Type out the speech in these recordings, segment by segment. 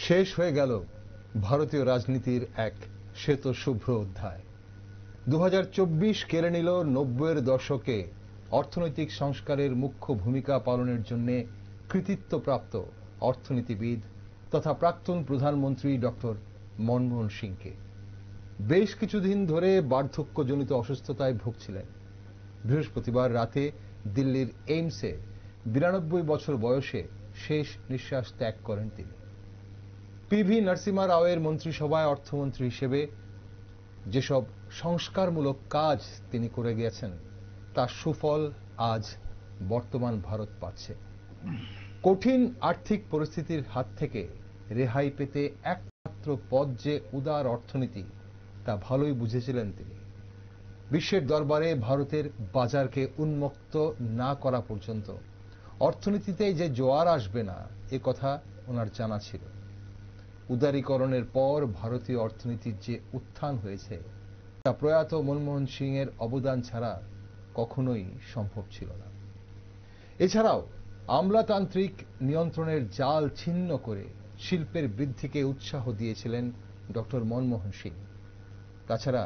শেষ হয়ে গেল ভারতীয় রাজনীতির এক শ্বেত শুভ্র অধ্যায়। 2024 কেড়ে নিল 90-এর দশকে অর্থনৈতিক সংস্কারের মুখ্য ভূমিকা পালনের জন্য কৃতিত্বপ্রাপ্ত অর্থনীতিবিদ তথা প্রাক্তন প্রধানমন্ত্রী ডক্টর মনমোহন সিংকে। বেশ কিছুদিন ধরে বার্ধক্যজনিত অসুস্থতায় ভুগছিলেন। বৃহস্পতিবার রাতে দিল্লির এইমসে 92 বছর বয়সে শেষ নিঃশ্বাস ত্যাগ করেন তিনি। পিভি নরসিমহা রাওয়ের মন্ত্রিসভায় অর্থমন্ত্রী হিসেবে যেসব সংস্কারমূলক কাজ তিনি করে গিয়েছেন তার সুফল আজ বর্তমান ভারত পাচ্ছে। কঠিন আর্থিক পরিস্থিতির হাত থেকে রেহাই পেতে একমাত্র পথ যে উদার অর্থনীতি তা ভালোই বুঝেছিলেন তিনি। বিশ্বের দরবারে ভারতের বাজারকে উন্মুক্ত না করা পর্যন্ত অর্থনীতিতে যে জোয়ার আসবে না এ কথা ওনার জানা ছিল। উদারীকরণের পর ভারতীয় অর্থনীতির যে উত্থান হয়েছে তা প্রয়াত মনমোহন সিং এর অবদান ছাড়া কখনোই সম্ভব ছিল না। এছাড়াও আমলাতান্ত্রিক নিয়ন্ত্রণের জাল ছিন্ন করে শিল্পের বৃদ্ধিকে উৎসাহ দিয়েছিলেন ডক্টর মনমোহন সিং। তাছাড়া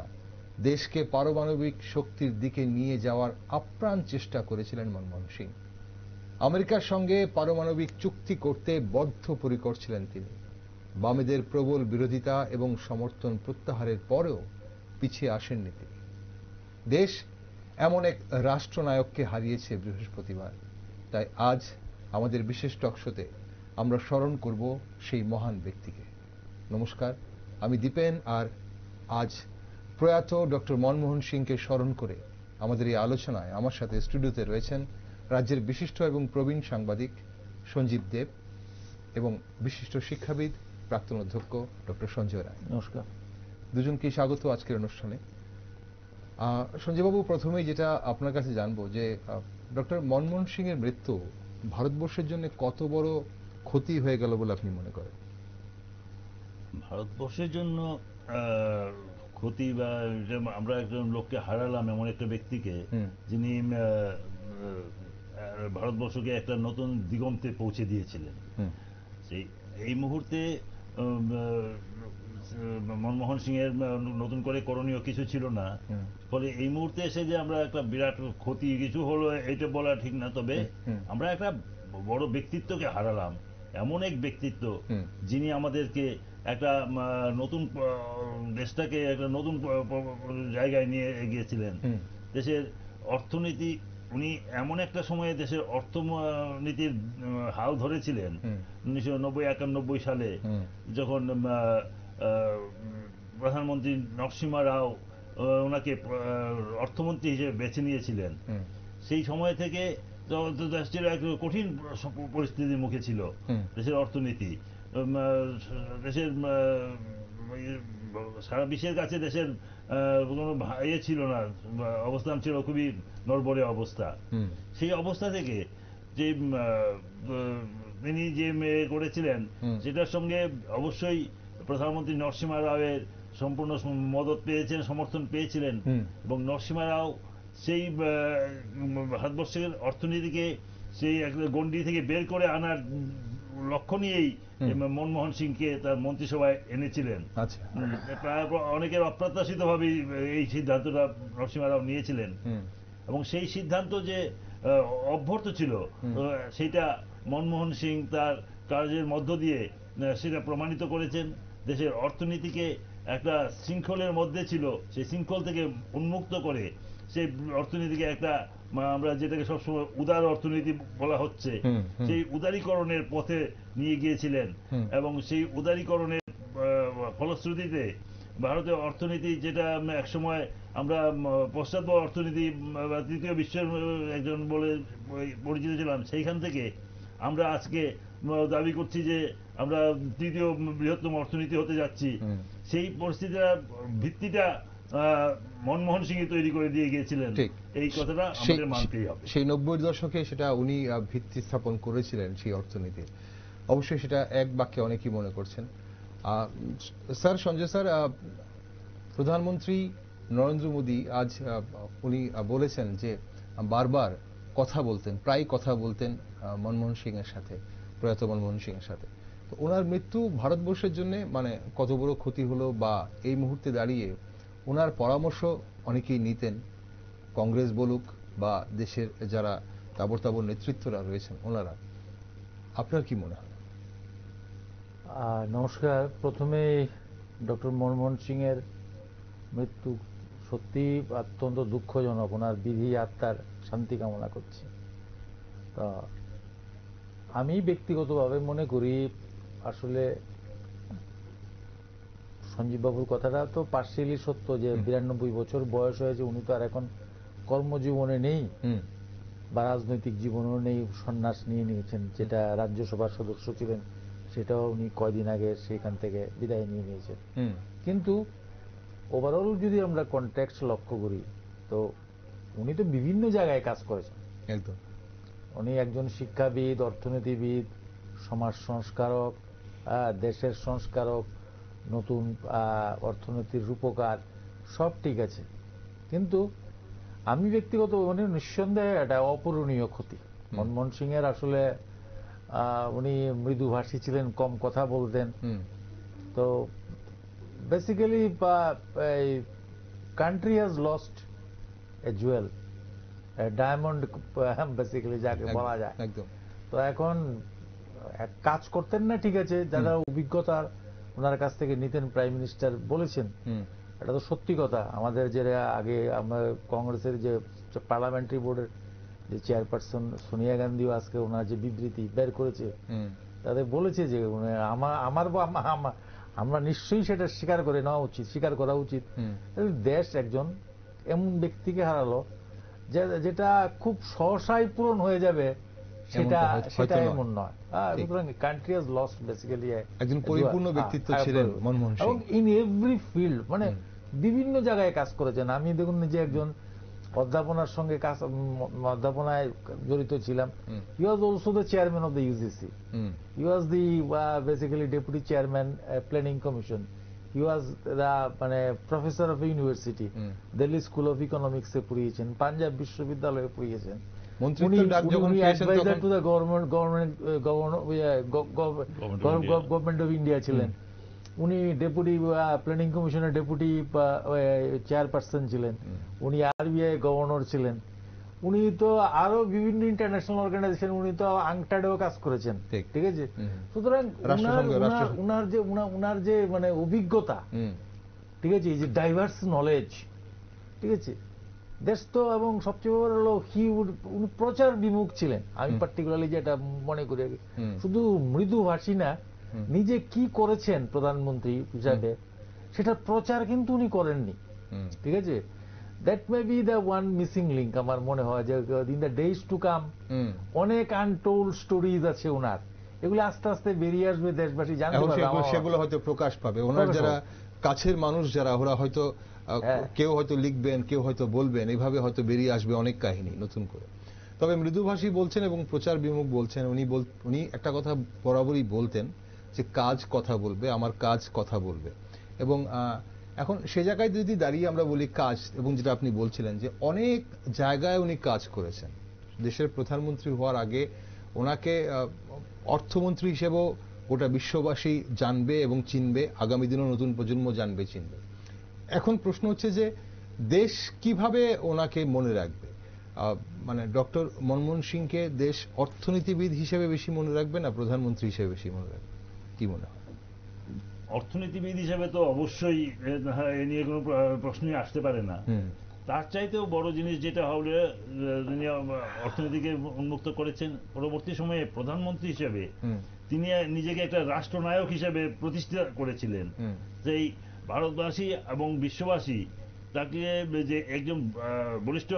দেশকে পারমাণবিক শক্তির দিকে নিয়ে যাওয়ার আপ্রাণ চেষ্টা করেছিলেন মনমোহন সিং। আমেরিকার সঙ্গে পারমাণবিক চুক্তি করতে বদ্ধপরিকর ছিলেন তিনি। বামেদের প্রবল বিরোধিতা এবং সমর্থন প্রত্যাহারের পরেও পিছিয়ে আসেননি তিনি। দেশ এমন এক রাষ্ট্রনায়ককে হারিয়েছে বৃহস্পতিবার। তাই আজ আমাদের বিশেষ টকশোতে আমরা স্মরণ করব সেই মহান ব্যক্তিকে। নমস্কার, আমি দীপেন, আর আজ প্রয়াত ডক্টর মনমোহন সিংকে স্মরণ করে আমাদের এই আলোচনায় আমার সাথে স্টুডিওতে রয়েছেন রাজ্যের বিশিষ্ট এবং প্রবীণ সাংবাদিক সঞ্জীব দেব এবং বিশিষ্ট শিক্ষাবিদ প্রাক্তন অধ্যক্ষ ডক্টর সঞ্জয় রায়। নমস্কার। দুজনকে স্বাগত আজকের অনুষ্ঠানে। সঞ্জয়বাবু, প্রথমেই যেটা আপনার কাছে জানবো যে ডক্টর মনমোহন সিং এর মৃত্যু ভারতবর্ষের জন্য কত বড় ক্ষতি হয়ে গেল বলে আপনি মনে করেন? ভারতবর্ষের জন্য ক্ষতি বা আমরা একজন লোককে হারালাম, এমন একটা ব্যক্তিকে যিনি ভারতবর্ষকে একটা নতুন দিগন্তে পৌঁছে দিয়েছিলেন। এই মুহূর্তে মনমোহন সিং এর নতুন করে করণীয় কিছু ছিল না, ফলে এই মুহূর্তে এসে যে আমরা একটা বিরাট ক্ষতি কিছু হলো এটা বলা ঠিক না। তবে আমরা একটা বড় ব্যক্তিত্বকে হারালাম, এমন এক ব্যক্তিত্ব যিনি আমাদেরকে একটা নতুন দেশটাকে একটা নতুন জায়গায় নিয়ে এগিয়েছিলেন। দেশের অর্থনীতি উনি এমন একটা সময়ে দেশের অর্থনীতির হাল ধরেছিলেন 1990-91 সালে, যখন প্রধানমন্ত্রী নরসিমহা রাও ওনাকে অর্থমন্ত্রী হিসেবে বেছে নিয়েছিলেন। সেই সময় থেকে দেশটির এক কঠিন পরিস্থিতির মুখে ছিল দেশের অর্থনীতি। দেশের সারা বিশ্বের কাছে দেশের কোনো ইয়ে ছিল না, অবস্থান ছিল খুবই নড়বড়ে অবস্থা। সেই অবস্থা থেকে যে তিনি যে করেছিলেন সেটার সঙ্গে অবশ্যই প্রধানমন্ত্রী নরসিমহা রাওয়ের সম্পূর্ণ মদত পেয়েছেন, সমর্থন পেয়েছিলেন। এবং নরসিমহা রাও সেই ভারতবর্ষের অর্থনীতিকে সেই গণ্ডি থেকে বের করে আনার লক্ষ্য নিয়েই মনমোহন সিংকে তার মন্ত্রিসভায় এনেছিলেন। প্রায় অনেকের অপ্রত্যাশিত ভাবে এই সিদ্ধান্তটা নরসিমহা রাও নিয়েছিলেন, এবং সেই সিদ্ধান্ত যে অভ্যর্থ ছিল সেটা মনমোহন সিং তার কাজের মধ্য দিয়ে সেটা প্রমাণিত করেছেন। দেশের অর্থনীতিকে একটা শৃঙ্খলের মধ্যে ছিল, সেই শৃঙ্খল থেকে উন্মুক্ত করে সেই অর্থনীতিকে একটা আমরা যেটাকে সবসময় উদার অর্থনীতি বলা হচ্ছে সেই উদারীকরণের পথে নিয়ে গিয়েছিলেন। এবং সেই উদারীকরণের ফলশ্রুতিতে ভারতীয় অর্থনীতি, যেটা একসময় আমরা পশ্চাৎ অর্থনীতি বা তৃতীয় বিশ্বের একজন বলে পরিচিত ছিলাম, সেইখান থেকে আমরা আজকে দাবি করছি যে আমরা তৃতীয় বৃহত্তম অর্থনীতি হতে যাচ্ছি। সেই পরিস্থিতিটা ভিত্তিটা মনমোহন সিং তৈরি করে দিয়ে গিয়েছিলেন, এই কথাটা আমাদের মানতেই হবে। সেই 90-এর দশকে সেটা উনি ভিত্তি স্থাপন করেছিলেন সেই অর্থনীতির। অবশ্যই সেটা এক বাক্যে অনেকেই মনে করছেন। স্যার, সঞ্জয় স্যার, প্রধানমন্ত্রী নরেন্দ্র মোদী আজ উনি বলেছেন যে বারবার কথা বলতেন, প্রায় কথা বলতেন মনমোহন সিং এর সাথে, প্রয়াত মনমোহন সিং এর সাথে। তো ওনার মৃত্যু ভারতবর্ষের জন্য মানে কত বড় ক্ষতি হলো, বা এই মুহূর্তে দাঁড়িয়ে ওনার পরামর্শ অনেকেই নিতেন, কংগ্রেস বলুক বা দেশের যারা তাবড় নেতৃত্বরা রয়েছেন ওনারা, আপনার কি মনে হয়? নমস্কার। প্রথমে ডক্টর মনমোহন সিং এর মৃত্যু সত্যি অত্যন্ত দুঃখজনক। ওনার বিধি আত্মার শান্তি কামনা করছি। তা আমি ব্যক্তিগতভাবে মনে করি আসলে সঞ্জীব বাবুর কথাটা তো পার্সিয়ালি সত্য, যে 92 বছর বয়স হয়েছে, উনি তো আর এখন কর্মজীবনে নেই বা রাজনৈতিক জীবনেও নেই, সন্ন্যাস নিয়ে নিয়েছেন। যেটা রাজ্যসভার সদস্য ছিলেন সেটাও উনি কয়দিন আগে সেখান থেকে বিদায় নিয়ে নিয়েছেন। কিন্তু ওভারঅল যদি আমরা কনটেক্সট লক্ষ্য করি, তো উনি তো বিভিন্ন জায়গায় কাজ করেছেন। একদম। উনি একজন শিক্ষাবিদ, অর্থনীতিবিদ, সমাজ সংস্কারক, দেশের সংস্কারক, নতুন অর্থনীতির রূপকার, সব ঠিক আছে। কিন্তু আমি ব্যক্তিগত উনি নিঃসন্দেহে এটা অপূরণীয় ক্ষতি। মনমোহন সিং এর আসলে উনি মৃদুভাষী ছিলেন, কম কথা বলতেন। তো basically country has lost A Jewel, diamond basically যাকে বলা যায়। তো এখন কাজ করতেন না, ঠিক আছে, যারা অভিজ্ঞতা ওনার কাছ থেকে নিতেন, প্রাইম মিনিস্টার বলেছেন, এটা তো সত্যি কথা। আমাদের যে আগে আমরা কংগ্রেসের যে পার্লামেন্টারি বোর্ডের যে চেয়ারপারসন সোনিয়া গান্ধীও আজকে ওনার যে বিবৃতি বের করেছে, তাদের বলেছে যে আমরা নিশ্চয়ই সেটা স্বীকার করে নেওয়া উচিত, স্বীকার করা উচিত। দেশ একজন এমন ব্যক্তিকে হারালো যেটা খুব সহসাই পূরণ হয়ে যাবে, সেটা এমন নয়। সুতরাং কান্ট্রি হ্যাজ লস্ট বেসিক্যালি একজন পরিপূর্ণ ব্যক্তিত্ব ছিলেন মনমোহন সিং, এবং ইন এভরি ফিল্ড, মানে বিভিন্ন জায়গায় কাজ করেছেন। আমি দেখুন যে একজন অধ্যাপনার সঙ্গে অধ্যাপনায় জড়িত ছিলাম। He was also the chairman of the UGC, he was the basically deputy chairman planning commission, he was the মানে professor of university, Delhi school of ইকোনমিক্সে পড়িয়েছেন, পাঞ্জাব বিশ্ববিদ্যালয়ে পড়িয়েছেন। গভর্নমেন্ট অফ ইন্ডিয়া ছিলেন। উনি ডেপুটি প্ল্যানিং কমিশনের ডেপুটি চেয়ারপারসন ছিলেন। উনি RBI governor ছিলেন। উনি তো আরো বিভিন্ন ইন্টারন্যাশনাল অর্গানাইজেশন, উনি তো আংটাডেও কাজ করেছেন, ঠিক আছে। সুতরাং উনার যে মানে অভিজ্ঞতা, ঠিক আছে, এই যে ডাইভার্স নলেজ, ঠিক আছে, দেশ তো, এবং সবচেয়ে বড় হলো উনি প্রচার বিমুখ ছিলেন। আমি পার্টিকুলারলি যেটা মনে করি, শুধু মৃদুভাষী না, নিজে কি করেছেন প্রধানমন্ত্রী হিসাবে সেটার প্রচার কিন্তু উনি করেননি, ঠিক আছে। That may be the one missing link আমার মনে হয়, যে in the days to come অনেক আনটোল্ড স্টোরিজ আছে ওনার, এগুলো আস্তে আস্তে বেরিয়ে আসবে, দেশবাসী জানতে পারবে, সেগুলো হয়তো প্রকাশ পাবে। ওনার যারা কাছের মানুষ যারা, ওরা হয়তো কেউ হয়তো লিখবেন, কেউ হয়তো বলবেন, এইভাবে হয়তো বেরিয়ে আসবে অনেক কাহিনী নতুন করে। তবে মৃদুভাষী বলছেন এবং প্রচার বিমুখ বলছেন। উনি একটা কথা বরাবরই বলতেন যে কাজ কথা বলবে, আমার কাজ কথা বলবে। এবং এখন সে জায়গায় যদি দাঁড়িয়ে আমরা বলি কাজ, এবং যেটা আপনি বলছিলেন যে অনেক জায়গায় উনি কাজ করেছেন। দেশের প্রধানমন্ত্রী হওয়ার আগে ওনাকে অর্থমন্ত্রী হিসেবেও গোটা বিশ্ববাসী জানবে এবং চিনবে, আগামী দিনেও নতুন প্রজন্ম জানবে, চিনবে। এখন প্রশ্ন হচ্ছে যে দেশ কিভাবে ওনাকে মনে রাখবে? মানে ডক্টর মনমোহন সিংকে দেশ অর্থনীতিবিদ হিসেবে বেশি মনে রাখবে না প্রধানমন্ত্রী হিসেবে বেশি মনে রাখবে, কি মনে হয়? অর্থনীতিবিদ হিসেবে তো অবশ্যই এ নিয়ে কোনো প্রশ্নই আসতে পারে না। তার চাইতেও বড় জিনিস যেটা হলে তিনি অর্থনীতিকে উন্মুক্ত করেছেন, পরবর্তী সময়ে প্রধানমন্ত্রী হিসেবে তিনি নিজেকে একটা রাষ্ট্রনায়ক হিসেবে প্রতিষ্ঠা করেছিলেন। সেই ভারতবাসী এবং বিশ্ববাসী তাকে যে একজন বলিষ্ঠ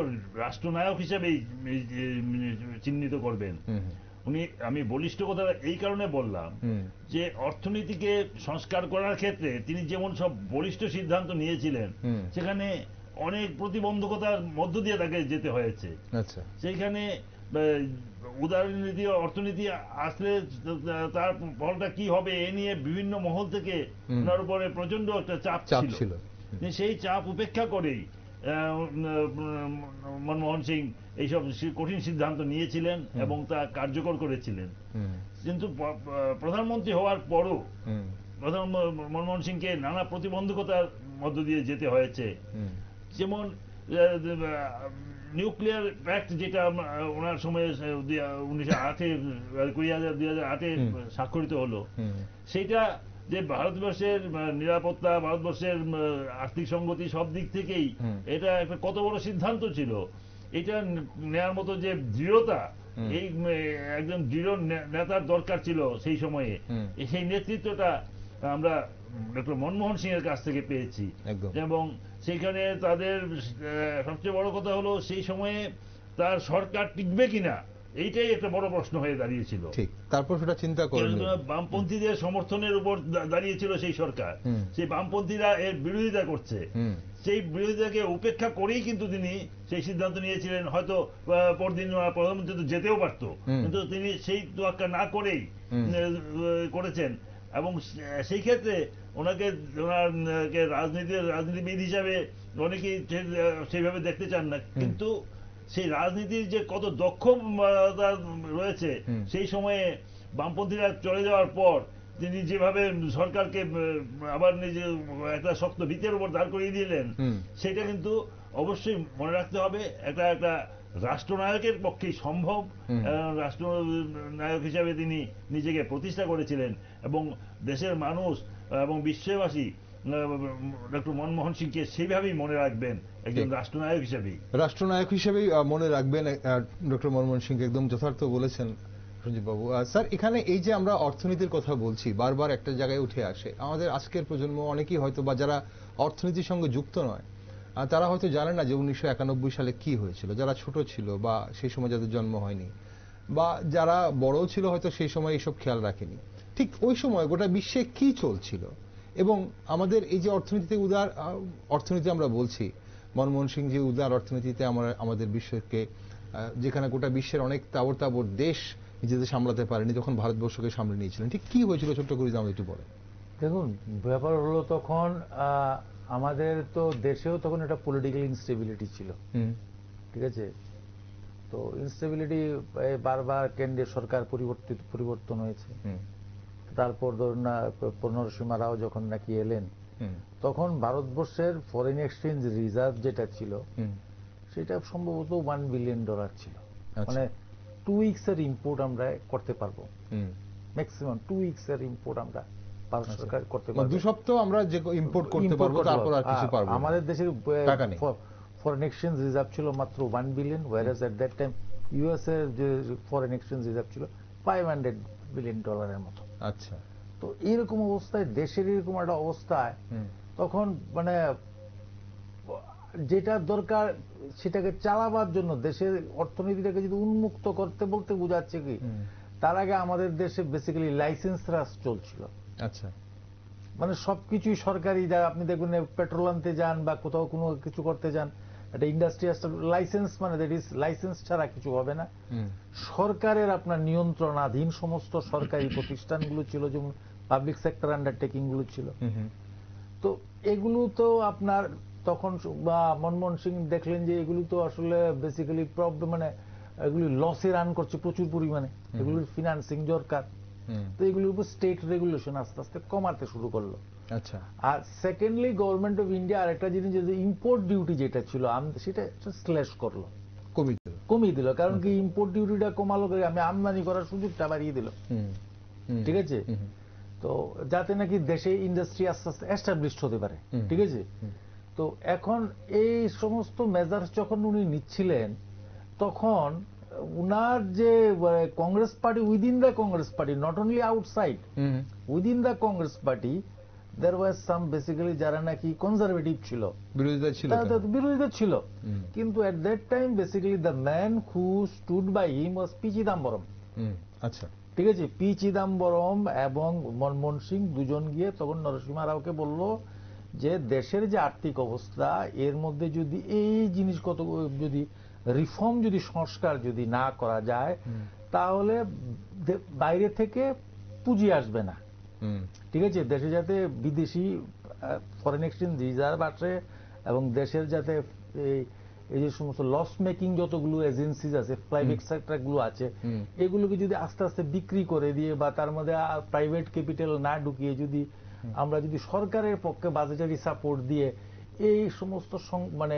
রাষ্ট্রনায়ক হিসেবেই চিহ্নিত করবেন। আমি বলিষ্ঠ কথা এই কারণে বললাম যে অর্থনীতিকে সংস্কার করার ক্ষেত্রে তিনি যেমন সব বলিষ্ঠ সিদ্ধান্ত নিয়েছিলেন, সেখানে অনেক প্রতিবন্ধকতার মধ্য দিয়ে তাকে যেতে হয়েছে। সেইখানে উদারনীতি অর্থনীতি আসলে তার ফলটা কি হবে এ নিয়ে বিভিন্ন মহল থেকে ওনার উপরে প্রচন্ড একটা চাপ ছিল। সেই চাপ উপেক্ষা করেই মনমোহন সিং এইসব কঠিন সিদ্ধান্ত নিয়েছিলেন এবং তা কার্যকর করেছিলেন। কিন্তু প্রধানমন্ত্রী হওয়ার পরও মনমোহন সিংকে নানা প্রতিবন্ধকতার মধ্য দিয়ে যেতে হয়েছে। যেমন নিউক্লিয়ার প্যাক্ট, যেটা ওনার সময়ে 2008 স্বাক্ষরিত হলো, সেইটা যে ভারতবর্ষের নিরাপত্তা, ভারতবর্ষের আর্থিক সংগতি সব দিক থেকেই এটা একটা কত বড় সিদ্ধান্ত ছিল, এটা নেওয়ার মতো যে দৃঢ়তা, এই একজন দৃঢ় নেতার দরকার ছিল সেই সময়ে। সেই নেতৃত্বটা আমরা ডক্টর মনমোহন সিং এর কাছ থেকে পেয়েছি। এবং সেইখানে তাদের সবচেয়ে বড় কথা হলো সেই সময়ে তার সরকার টিকবে কিনা, এইটাই একটা বড় প্রশ্ন হয়ে দাঁড়িয়েছিল। ঠিক, তারপর সেটা চিন্তা করেন, বামপন্থীদের সমর্থনের উপর দাঁড়িয়েছিল সেই সরকার। সেই বামপন্থীরা এর বিরোধিতা করছে, সেই বিরোধিতাকে উপেক্ষা করেই কিন্তু তিনি সেই সিদ্ধান্ত নিয়েছিলেন। হয়তো পরদিন প্রধানমন্ত্রী তো যেতেও পারত, কিন্তু তিনি সেই তোয়াক্কা না করেই করেছেন। এবং সেই ক্ষেত্রে ওনাকে রাজনীতিবিদ হিসাবে অনেকেই সেইভাবে দেখতে চান না, কিন্তু সেই রাজনীতির যে কত দক্ষতা রয়েছে, সেই সময়ে বামপন্থীরা চলে যাওয়ার পর তিনি যেভাবে সরকারকে আবার নিজে একটা শক্ত ভিতের উপর দাঁড় করিয়ে দিলেন, সেটা কিন্তু অবশ্যই মনে রাখতে হবে একটা রাষ্ট্রনায়কের পক্ষেই সম্ভব। রাষ্ট্রনায়ক হিসাবে তিনি নিজেকে প্রতিষ্ঠা করেছিলেন এবং দেশের মানুষ এবং বিশ্ববাসী ডক্টর মনমোহন সিংকে সেইভাবেই মনে রাখবেন, একজন রাষ্ট্রনায়ক হিসেবেই মনে রাখবেন ডক্টর মনমোহন সিংকে। একদম যথার্থ বলেছেন সঞ্জীব বাবু। স্যার, এখানে এই যে আমরা অর্থনীতির কথা বলছি, বারবার একটা জায়গায় উঠে আসে, আমাদের আজকের প্রজন্ম অনেকেই হয়তো বা যারা অর্থনীতির সঙ্গে যুক্ত নয়, তারা হয়তো জানে না যে 1991 সালে কি হয়েছিল। যারা ছোট ছিল বা সেই সময় যাদের জন্ম হয়নি, বা যারা বড় ছিল হয়তো সেই সময় এইসব খেয়াল রাখেনি। ঠিক ওই সময় গোটা বিশ্বে কি চলছিল এবং আমাদের এই যে অর্থনীতিতে উদার অর্থনীতি আমরা বলছি, মনমোহন সিং যে উদার অর্থনীতিতে আমাদের বিশ্বকে, যেখানে গোটা বিশ্বের অনেক তাবর দেশ নিজেদের সামলাতে পারেনি, তখন ভারতবর্ষকে সামলে নিয়েছিলেন। ঠিক কি হয়েছিল ছোট্ট করে আমাদের একটু বলেন। দেখুন, ব্যাপার হলো তখন আমাদের তো দেশেও তখন একটা পলিটিক্যাল ইনস্টেবিলিটি ছিল, ঠিক আছে। তো ইনস্টেবিলিটি বারবার কেন্দ্রীয় সরকার পরিবর্তন হয়েছে। তারপর ধরুন না নরসিংহ রাও যখন নাকি এলেন, তখন ভারতবর্ষের ফরেন এক্সচেঞ্জ রিজার্ভ যেটা ছিল সেটা সম্ভবত $1 বিলিয়ন ছিল। মানে 2 উইকস এর ইম্পোর্ট আমরা করতে পারবো, ম্যাক্সিমাম 2 উইকস এর ইম্পোর্ট আমরা ভারত সরকার করতে পারবো। 2 সপ্তাহ আমরা যে ইম্পোর্ট করতে পারবো, তারপর আর কিছু পারবো না। আমাদের দেশের ফরেন এক্সচেঞ্জ রিজার্ভ ছিল মাত্র $1 billion, whereas at that time US এর যে ফরেন এক্সচেঞ্জ রিজার্ভ ছিল $500 বিলিয়ন এর মতো। আচ্ছা, তো এরকম অবস্থায়, দেশের এরকম একটা অবস্থায় তখন মানে যেটা দরকার সেটাকে চালাবার জন্য, দেশের অর্থনীতিটাকে যদি উন্মুক্ত করতে বলতে বোঝাচ্ছে কি, তার আগে আমাদের দেশে বেসিক্যালি লাইসেন্স রাজ চলছিল। আচ্ছা, মানে সবকিছুই সরকারি। যা আপনি দেখবেন পেট্রোল আনতে যান বা কোথাও কোনো কিছু করতে যান, একটা ইন্ডাস্ট্রি লাইসেন্স, মানে দ্যাট ইজ লাইসেন্স ছাড়া কিছু হবে না। সরকারের আপনার নিয়ন্ত্রণাধীন সমস্ত সরকারি প্রতিষ্ঠানগুলো ছিল, যেমন পাবলিক সেক্টর আন্ডারটেকিং গুলো ছিল। তো এগুলো তো আপনার তখন বা মনমোহন সিং দেখলেন যে এগুলো তো আসলে বেসিক্যালি প্রবলেম, মানে এগুলি লসে রান করছে প্রচুর পরিমাণে, এগুলোর ফিনান্সিং দরকার। তো এগুলোর উপর স্টেট রেগুলেশন আস্তে আস্তে কমাতে শুরু করলো। আচ্ছা, আর সেকেন্ডলি গভর্নমেন্ট অফ ইন্ডিয়া আরেকটা জিনিস, যে ইম্পোর্ট ডিউটি যেটা ছিল সেটা স্ল্যাশ করলো, কমিয়ে দিল। কারণ কি, ইম্পোর্ট ডিউটিটা কমালো, আমি আমদানি করার সুযোগটা বাড়িয়ে দিল, ঠিক আছে। তো যাতে নাকি দেশে ইন্ডাস্ট্রি আস্তে আস্তে এস্টাবলিশড হতে পারে, ঠিক আছে। তো এখন এই সমস্ত মেজার্স যখন উনি নিচ্ছিলেন, তখন উনার যে Congress party, within the Congress party, not only outside, within the Congress party there was some basically যারা নাকি কনজারভেটিভ ছিল, বিরোধিতা ছিল। কিন্তু at that time basically the man who stood by him was P Chidambaram. আচ্ছা, ঠিক আছে। পি চিদাম্বরম এবং মনমোহন সিং দুজন গিয়ে তখন নরসিংহ রাওকে বলল যে দেশের যে আর্থিক অবস্থা, এর মধ্যে যদি এই জিনিস কত যদি রিফর্ম, যদি সংস্কার যদি না করা যায়, তাহলে বাইরে থেকে পুঁজি আসবে না, ঠিক আছে। দেশে যাতে বিদেশি ফরেন এক্সচেঞ্জ রিজার্ভ আসে এবং দেশের যাতে এই যে সমস্ত লস মেকিং যতগুলো এজেন্সিজ আছে, প্রাইভেট সেক্টর গুলো আছে, এগুলোকে যদি আস্তে আস্তে বিক্রি করে দিয়ে বা তার মধ্যে প্রাইভেট ক্যাপিটাল না ঢুকিয়ে যদি আমরা যদি সরকারের পক্ষে বাজেটারি সাপোর্ট দিয়ে এই সমস্ত মানে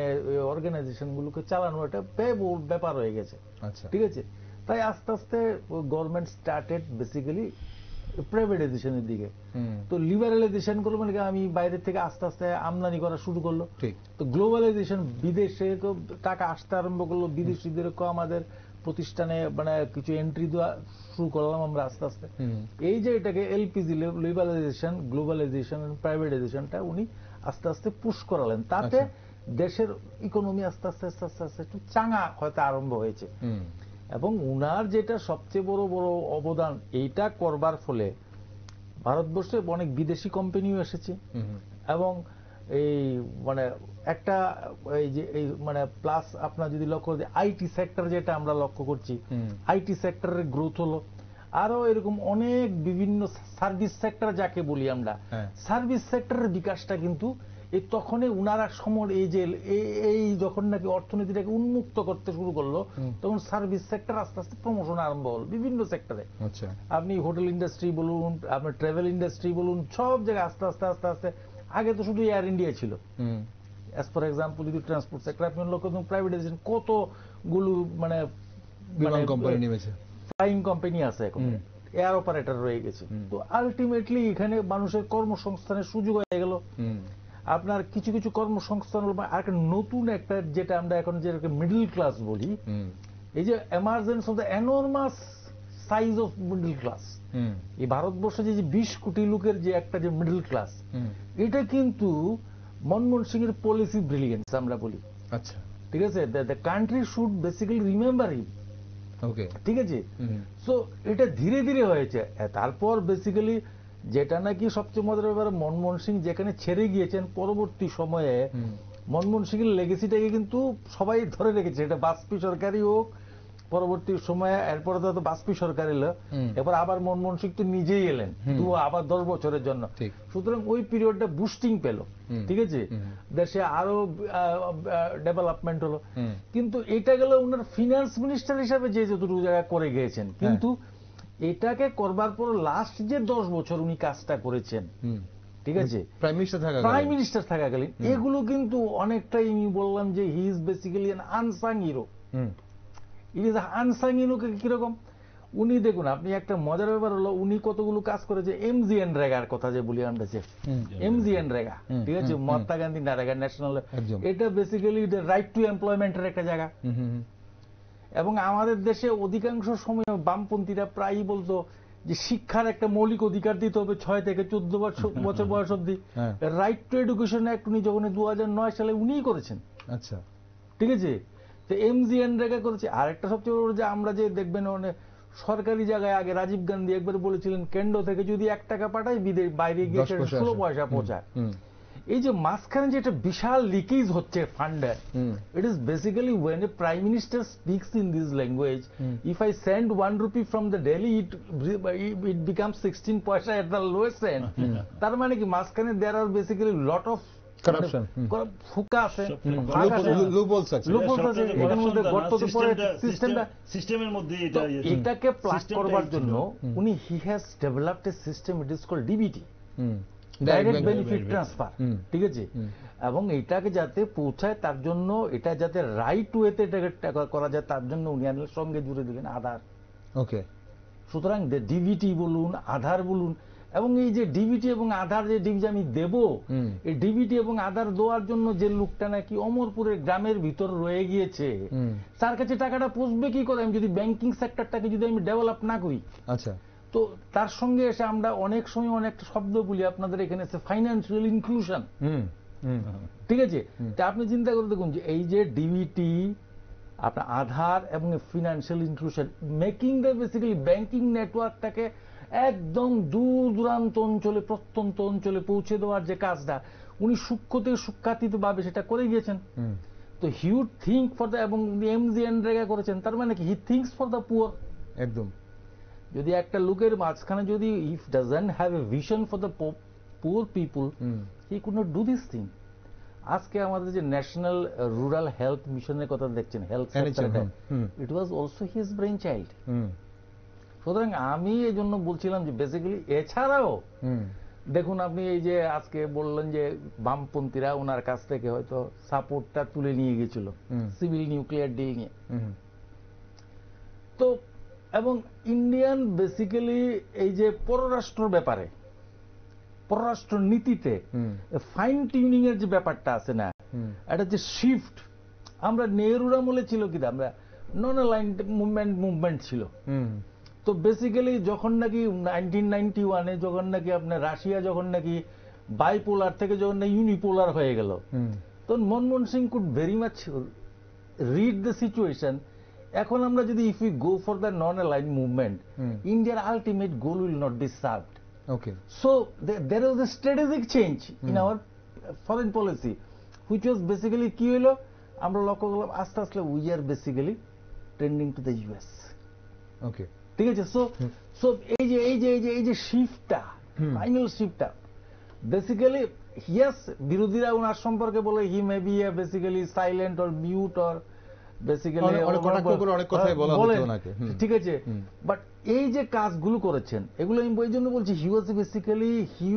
অর্গানাইজেশন গুলোকে চালানো একটা ব্যয়বহুল ব্যাপার হয়ে গেছে। ঠিক আছে, তাই আস্তে আস্তে গভর্নমেন্ট স্টার্টেড বেসিক্যালি প্রাইভেটাইজেশনের দিকে। তো লিবারালাইজেশন করলো মানে আমি বাইরে থেকে আস্তে আস্তে আমদানি করা শুরু করলো। তো গ্লোবালাইজেশন, বিদেশে টাকা আসতে আরম্ভ করলো, বিদেশিদেরকেও আমাদের প্রতিষ্ঠানে মানে কিছু এন্ট্রি দেওয়া শুরু করলাম আমরা আস্তে আস্তে। এই যে এটাকে এলপিজি লিবারালাইজেশন, গ্লোবালাইজেশন, প্রাইভেটাইজেশনটা উনি আস্তে আস্তে পুশ করালেন। তাতে দেশের ইকোনমি আস্তে আস্তে আস্তে আস্তে আস্তে একটু চাঙা হয়তো আরম্ভ হয়েছে। এবং উনার যেটা সবচেয়ে বড় বড় অবদান, এইটা করবার ফলে ভারতবর্ষে অনেক বিদেশি কোম্পানিও এসেছে এবং এই মানে একটা এই যে এই মানে প্লাস আপনার যদি লক্ষ্য করেন আইটি সেক্টর যেটা আমরা লক্ষ্য করছি, আইটি সেক্টরের গ্রোথ হলো। আরো এরকম অনেক বিভিন্ন সার্ভিস সেক্টর যাকে বলি আমরা, সার্ভিস সেক্টরের বিকাশটা কিন্তু এই তখনই উনারা এই যে এই যখন নাকি অর্থনীতিটাকে উন্মুক্ত করতে শুরু করলো, তখন সার্ভিস সেক্টর আস্তে আস্তে প্রমোশন আরম্ভ হলো বিভিন্ন সেক্টরে। আপনি হোটেল ইন্ডাস্ট্রি বলুন, আপনার ট্রাভেল ইন্ডাস্ট্রি বলুন, সব জায়গায় আস্তে আস্তে আস্তে আস্তে। আগে তো শুধু এয়ার ইন্ডিয়া ছিল। অ্যাজ ফর এক্সাম্পল যদি ট্রান্সপোর্ট সেক্টর আপনি লক্ষ্য করুন, প্রাইভেটাইজেশন কতগুলো মানে ফ্লাইং কোম্পানি আছে এখন, এয়ার অপারেটর রয়ে গেছে। তো আলটিমেটলি এখানে মানুষের কর্মসংস্থানের সুযোগ হয়ে গেল। আপনার কিছু কিছু কর্মসংস্থান হলো আর নতুন একটা যেটা আমরা এখন যেটাকে মিডল ক্লাস বলি, এই যে emergence of the enormous size of middle class. এই ভারতবর্ষে যে 20 কোটি লোকের যে একটা যে মিডল ক্লাস, এটা কিন্তু মনমোহন সিং এর পলিসি ব্রিলিয়েন্স আমরা বলি। আচ্ছা, ঠিক আছে, the country should basically remember him. Okay, ঠিক আছে। সো এটা ধীরে ধীরে হয়েছে। তারপর বেসিক্যালি যেটা নাকি সবচেয়ে মজার ব্যাপার, মনমোহন সিং যেখানে ছেড়ে গিয়েছেন পরবর্তী সময়ে মনমোহন সিং এর লেগেসিটাকে কিন্তু সবাই ধরে রেখেছে। এটা বাজপেয়ী সরকারই হোক, পরবর্তী সময়ে এরপরে তো বাজপেয়ী সরকার এলো, এবার আবার মনমোহন সিং তো নিজেই এলেন আবার 10 বছরের জন্য। সুতরাং ওই পিরিয়ডটা বুস্টিং পেল, ঠিক আছে, দেশে আরো ডেভেলপমেন্ট হলো। কিন্তু এটা গেল ওনার ফিনান্স মিনিস্টার হিসাবে যে যতটুকু জায়গা করে গিয়েছেন, কিন্তু এটাকে করবার পর লাস্ট যে 10 বছর উনি কাজটা করেছেন, ঠিক আছে, প্রাইম মিনিস্টার থাকাকালীন, এগুলো কিন্তু অনেকটাই আমি বললাম যে he is basically an unsung hero. It is unsung hero কিরকম? উনি দেখুন, আপনি একটা মজার ব্যাপার হলো উনি কতগুলো কাজ করেছে। এমজিএন রেগার কথা যে বলি আমরা, যে এমজিএন রেগা, ঠিক আছে, মহাত্মা গান্ধী নারেগা ন্যাশনাল, এটা বেসিক্যালি রাইট টু এমপ্লয়মেন্টের একটা জায়গা। এবং আমাদের দেশে অধিকাংশ সময় বামপন্থীরা প্রায়ই বলতো যে শিক্ষার একটা মৌলিক অধিকার দিতে হবে 6 থেকে 14 বছর বয়স অব্দি। রাইট টু এডুকেশন অ্যাক্ট উনি যখন 2009 সালে উনিই করেছেন। আচ্ছা, ঠিক আছে। তো এমজিএন রেগা করেছে। আর একটা সবচেয়ে বড় যে আমরা যে দেখবেন অনেক সরকারি জায়গায় আগে রাজীব গান্ধী একবার বলেছিলেন কেন্দ্র থেকে যদি 1 টাকা পাঠায় বাইরে গিয়ে 16 পয়সা পৌঁছায়। এই যে মাঝখানে যে একটা বিশাল লিকেজ হচ্ছে ফান্ডের, it is basically when a prime minister speaks in this language, if I send 1 rupee from the Delhi, it becomes 16 paisa at the lowest and. তার মানে কি মাঝখানে দেয়ার আর বেসিক্যালি লট অফ corruption, ফুকা আছে, লুপহোলস আছে, এর মধ্যে গর্ত তো পড়ে সিস্টেমের মধ্যে। এটাকে প্লাস করবার জন্য উনি he has developed a system, it is called DBT, direct benefit transfer, ঠিক আছে। এবং এটাকে যাতে পৌঁছায় তার জন্য, এটা যাতে রাইট ওয়েতে করা যায় তার জন্য উনি সঙ্গে জুড়ে দিলেন আধার। ওকে, সুতরাং ডিবিটি বলুন, আধার বলুন, এবং এই যে ডিবিটি এবং আধার যে ডিবিটি আমি দেব, এই ডিবিটি এবং আধার দেওয়ার জন্য যে লোকটা নাকি অমরপুরের গ্রামের ভিতর রয়ে গিয়েছে, তার কাছে টাকাটা পৌঁছবে কি করে আমি যদি ব্যাংকিং সেক্টরটাকে যদি আমি ডেভেলপ না করি? আচ্ছা, তো তার সঙ্গে এসে আমরা অনেক সময় অনেকটা শব্দ বলি আপনাদের এখানে, ফাইন্যান্সিয়াল ইনক্লুশন, ঠিক আছে। তা আপনি চিন্তা করে দেখুন যে এই যে ডিবিটি, আপনার আধার এবং financial inclusion, making the basically banking নেটওয়ার্কটাকে একদম দূর দূরান্ত অঞ্চলে, প্রত্যন্ত অঞ্চলে পৌঁছে দেওয়ার যে কাজটা উনি সূক্ষ্ম থেকে সূক্ষ্মাতীত ভাবে সেটা করে গিয়েছেন। তো he would think for the, এবং এমজিএন রেগা করেছেন, তার মানে কি he thinks for the poor. একদম, যদি একটা লোকের মাঝখানে যদি if doesn't have a vision for the poor people, he could not do this thing. আজকে আমাদের যে ন্যাশনাল রুরাল হেলথ মিশনের কথা দেখছেন, health sector, it was also his brain child. সুতরাং আমি এই জন্য বলছিলাম যে বেসিক্যালি এছাড়াও দেখুন আপনি এই যে আজকে বললেন যে বামপন্থীরা ওনার কাছ থেকে হয়তো সাপোর্টটা তুলে নিয়ে গেছিল সিভিল নিউক্লিয়ার ডিল নিয়ে। তো এবং ইন্ডিয়ান বেসিক্যালি এই যে পররাষ্ট্র ব্যাপারে, পররাষ্ট্র নীতিতে ফাইন টিউনিং এর যে ব্যাপারটা আছে না, এটা যে শিফট, আমরা নেহরুর আমলে ছিল কি আমরা নন অ্যালাইনড মুভমেন্ট ছিল। তো বেসিক্যালি যখন নাকি 1991-এ যখন নাকি আপনার রাশিয়া যখন নাকি বাইপোলার থেকে যখন নাকি ইউনিপোলার হয়ে গেল, তখন Manmohan Singh could very much read the situation. এখন আমরা যদি if you go for the non aligned movement, ইন্ডিয়ার ultimate goal will not be served. Okay. So there was a strategic change in our foreign policy, which was basically কি হলো, আমরা লক্ষ্য করলাম আস্তে আস্তে we are basically trending to the US. Okay, ঠিক আছে। সো এই যে শিফটটা, ফাইনাল শিফটটা বেসিক্যালি, ইয়েস বিরোধীরা ওনার সম্পর্কে বলে he may be basically silent or mute or basically অনেক কথাই বলা হতো ওনাকে, ঠিক আছে। বাট এই যে কাজগুলো করেছেন এগুলো আমি ওই জন্য বলছি he was basically he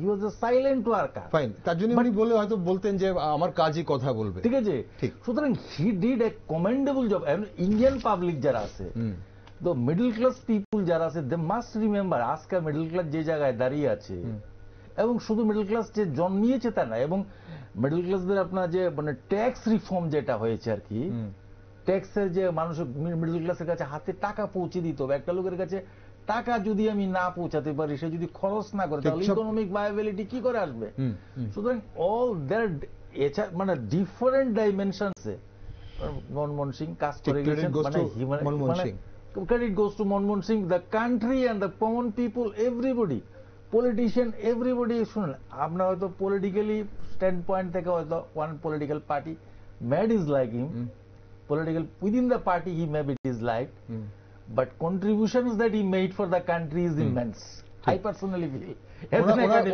was a silent worker. Fine, তার জন্য উনি বলে হয়তো বলতেন যে আমার কাজই কথা বলবে, ঠিক আছে। ঠিক। সুতরাং he did A commendable job. Indian public যারা আছে, তো মিডল ক্লাস পিপুল যারা আছে, দে মাস্ট রিমেম্বার আজকে মিডল ক্লাস যে জায়গায় দাঁড়িয়ে আছে, এবং শুধু মিডল ক্লাস যে জন্মিয়েছে তা না, এবং মিডল ক্লাসদের আপনার যে মানে ট্যাক্স রিফর্ম যেটা হয়েছে আর কি, ট্যাক্সের যে মানুষ মিডল ক্লাসের কাছে হাতে টাকা পৌঁছে দিতে হবে। একটা লোকের কাছে টাকা যদি আমি না পৌঁছাতে পারি, সে যদি খরচ না করে, তাহলে ইকোনমিক ভায়াবিলিটি কি করে আসবে? সুতরাং অল দেয়ার মানে ডিফারেন্ট ডাইমেনশনসে মনমোহন সিং কাজ করে গেছেন। Credit goes to Manmohan Singh, the country and the common people, everybody, politician, everybody. শুনুন, আপনার হয়তো পলিটিক্যালি স্ট্যান্ড পয়েন্ট থেকে হয়তো one political party may dislike him, political within the party he may be disliked, but contributions that he made for the country is immense. I personally feel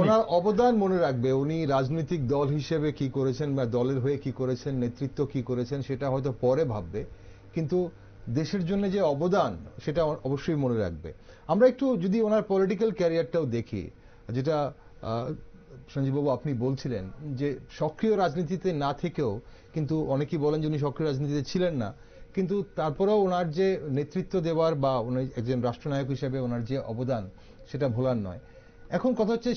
ওনার অবদান মনে রাখবে। উনি রাজনৈতিক দল হিসেবে কি করেছেন বা দলের হয়ে কি করেছেন, নেতৃত্ব কি করেছেন, সেটা হয়তো পরে ভাববে, কিন্তু দেশের জন্য যে অবদান সেটা অবশ্যই মনে রাখবে। আমরা একটু যদি ওনার পলিটিক্যাল ক্যারিয়ারটাও দেখি, যেটা সঞ্জীববাবু আপনি বলছিলেন যে সক্রিয় রাজনীতিতে না থেকেও, কিন্তু অনেকেই বলেন যে উনি সক্রিয় রাজনীতিতে ছিলেন না, কিন্তু তারপরেও ওনার যে নেতৃত্ব দেওয়ার বা উনি একজন রাষ্ট্রনায়ক হিসেবে ওনার যে অবদান সেটা ভোলার নয়। এখন কথা হচ্ছে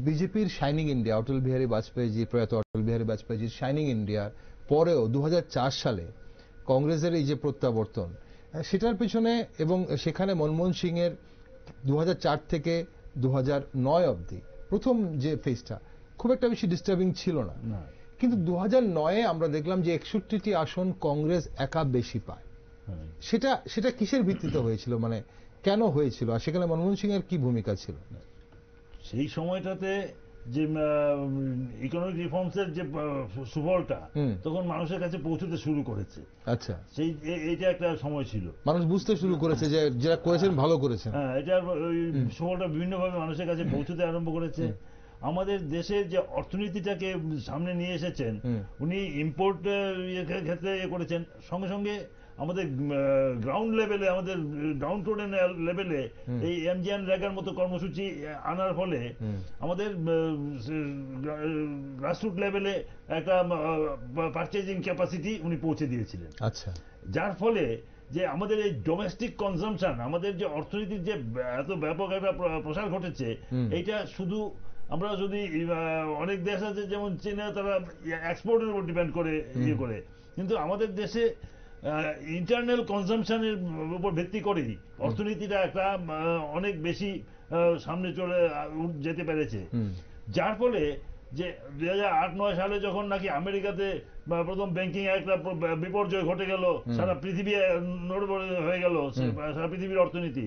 বিজেপির শাইনিং ইন্ডিয়া, অটল বিহারী বাজপেয়ীজি, প্রয়াত অটল বিহারী বাজপেয়ীজির শাইনিং ইন্ডিয়ার পরেও 2004 সালে কংগ্রেসের এই যে প্রত্যাবর্তন, সেটার পিছনে এবং সেখানে মনমোহন সিং এর 2004 থেকে 2009 অবধি প্রথম যে ফেজটা খুব একটা বেশি ডিস্টার্বিং ছিল না, কিন্তু 2009-এ আমরা দেখলাম যে 61টি আসন কংগ্রেস একা বেশি পায়। সেটা কিসের ভিত্তিতে হয়েছিল, মানে কেন হয়েছিল, আর সেখানে মনমোহন সিং এর কি ভূমিকা ছিল? সেই সময়টাতে যে ইকোনমিক রিফর্মসের যে সুফলটা তখন মানুষের কাছে পৌঁছতে শুরু করেছে। আচ্ছা, সেই এইটা একটা সময় ছিল, মানুষ বুঝতে শুরু করেছে যে যারা করেছেন ভালো করেছেন। হ্যাঁ, এটার সুফলটা বিভিন্নভাবে মানুষের কাছে পৌঁছতে আরম্ভ করেছে। আমাদের দেশের যে অর্থনীতিটাকে সামনে নিয়ে এসেছেন উনি, ইম্পোর্ট ক্ষেত্রে করেছেন, সঙ্গে সঙ্গে আমাদের গ্রাউন্ড লেভেলে, আমাদের গ্রাউন্ড টোডেন লেভেলে এই এমজিএন রেগার মতো কর্মসূচি আনার ফলে আমাদের গ্রাসরুট লেভেলে একটা পারচেজিং ক্যাপাসিটি উনি পৌঁছে দিয়েছিলেন। আচ্ছা, যার ফলে যে আমাদের এই ডোমেস্টিক কনজাম্পশন, আমাদের যে অর্থনীতির যে এত ব্যাপক একটা প্রসার ঘটেছে, এইটা শুধু আমরা যদি অনেক দেশ আছে যেমন চীনা, তারা এক্সপোর্টের উপর ডিপেন্ড করে ইয়ে করে, কিন্তু আমাদের দেশে ইন্টারনাল কনজাম্পশনের উপর ভিত্তি করেই অর্থনীতিটা একটা অনেক বেশি সামনে চলে যেতে পেরেছে। যার ফলে যে 2008-9 সালে যখন নাকি আমেরিকাতে প্রথম ব্যাংকিং একটা বিপর্যয় ঘটে গেল, সারা পৃথিবী নড়বড়ে হয়ে গেল, সারা পৃথিবীর অর্থনীতি,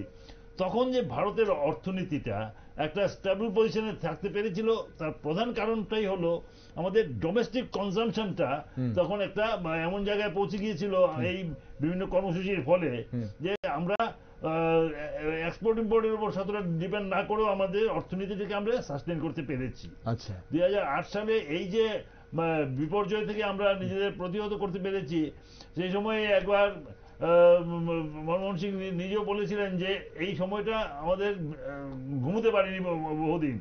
তখন যে ভারতের অর্থনীতিটা একটা স্টেবল পজিশনে থাকতে পেরেছিল, তার প্রধান কারণটাই হলো আমাদের ডোমেস্টিক কনজাম্পশনটা তখন একটা এমন জায়গায় পৌঁছে গিয়েছিল এই বিভিন্ন কর্মসূচির ফলে, যে আমরা এক্সপোর্ট ইম্পোর্টের উপর সতটা ডিপেন্ড না করেও আমাদের অর্থনীতিটাকে আমরা সাস্টেন করতে পেরেছি। আচ্ছা, 2008 সালে এই যে বিপর্যয় থেকে আমরা নিজেদের প্রতিহত করতে পেরেছি। সেই সময়ে একবার মনমোহন সিং নিজেও বলেছিলেন যে এই সময়টা আমাদের ঘুমোতে পারিনি বহুদিন,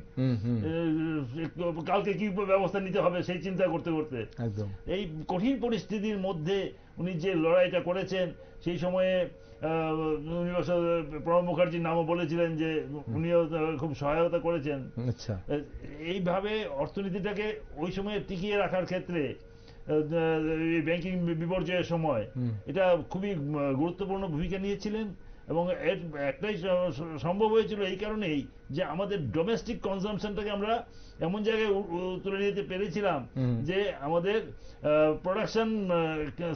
কালকে কি ব্যবস্থা নিতে হবে সেই চিন্তা করতে করতে। এই কঠিন পরিস্থিতির মধ্যে উনি যে লড়াইটা করেছেন, সেই সময়ে প্রণব মুখার্জির নামও বলেছিলেন যে উনিও খুব সহায়তা করেছেন। এইভাবে অর্থনীতিটাকে ওই সময়ে টিকিয়ে রাখার ক্ষেত্রে ব্যাংকিং বিপর্যয়ের সময় এটা খুবই গুরুত্বপূর্ণ ভূমিকা নিয়েছিলেন। এবং এর একটাই সম্ভব হয়েছিল এই কারণেই যে আমাদের ডোমেস্টিক কনজাম্পশনটাকে আমরা এমন জায়গায় তুলে নিতে পেরেছিলাম যে আমাদের প্রোডাকশন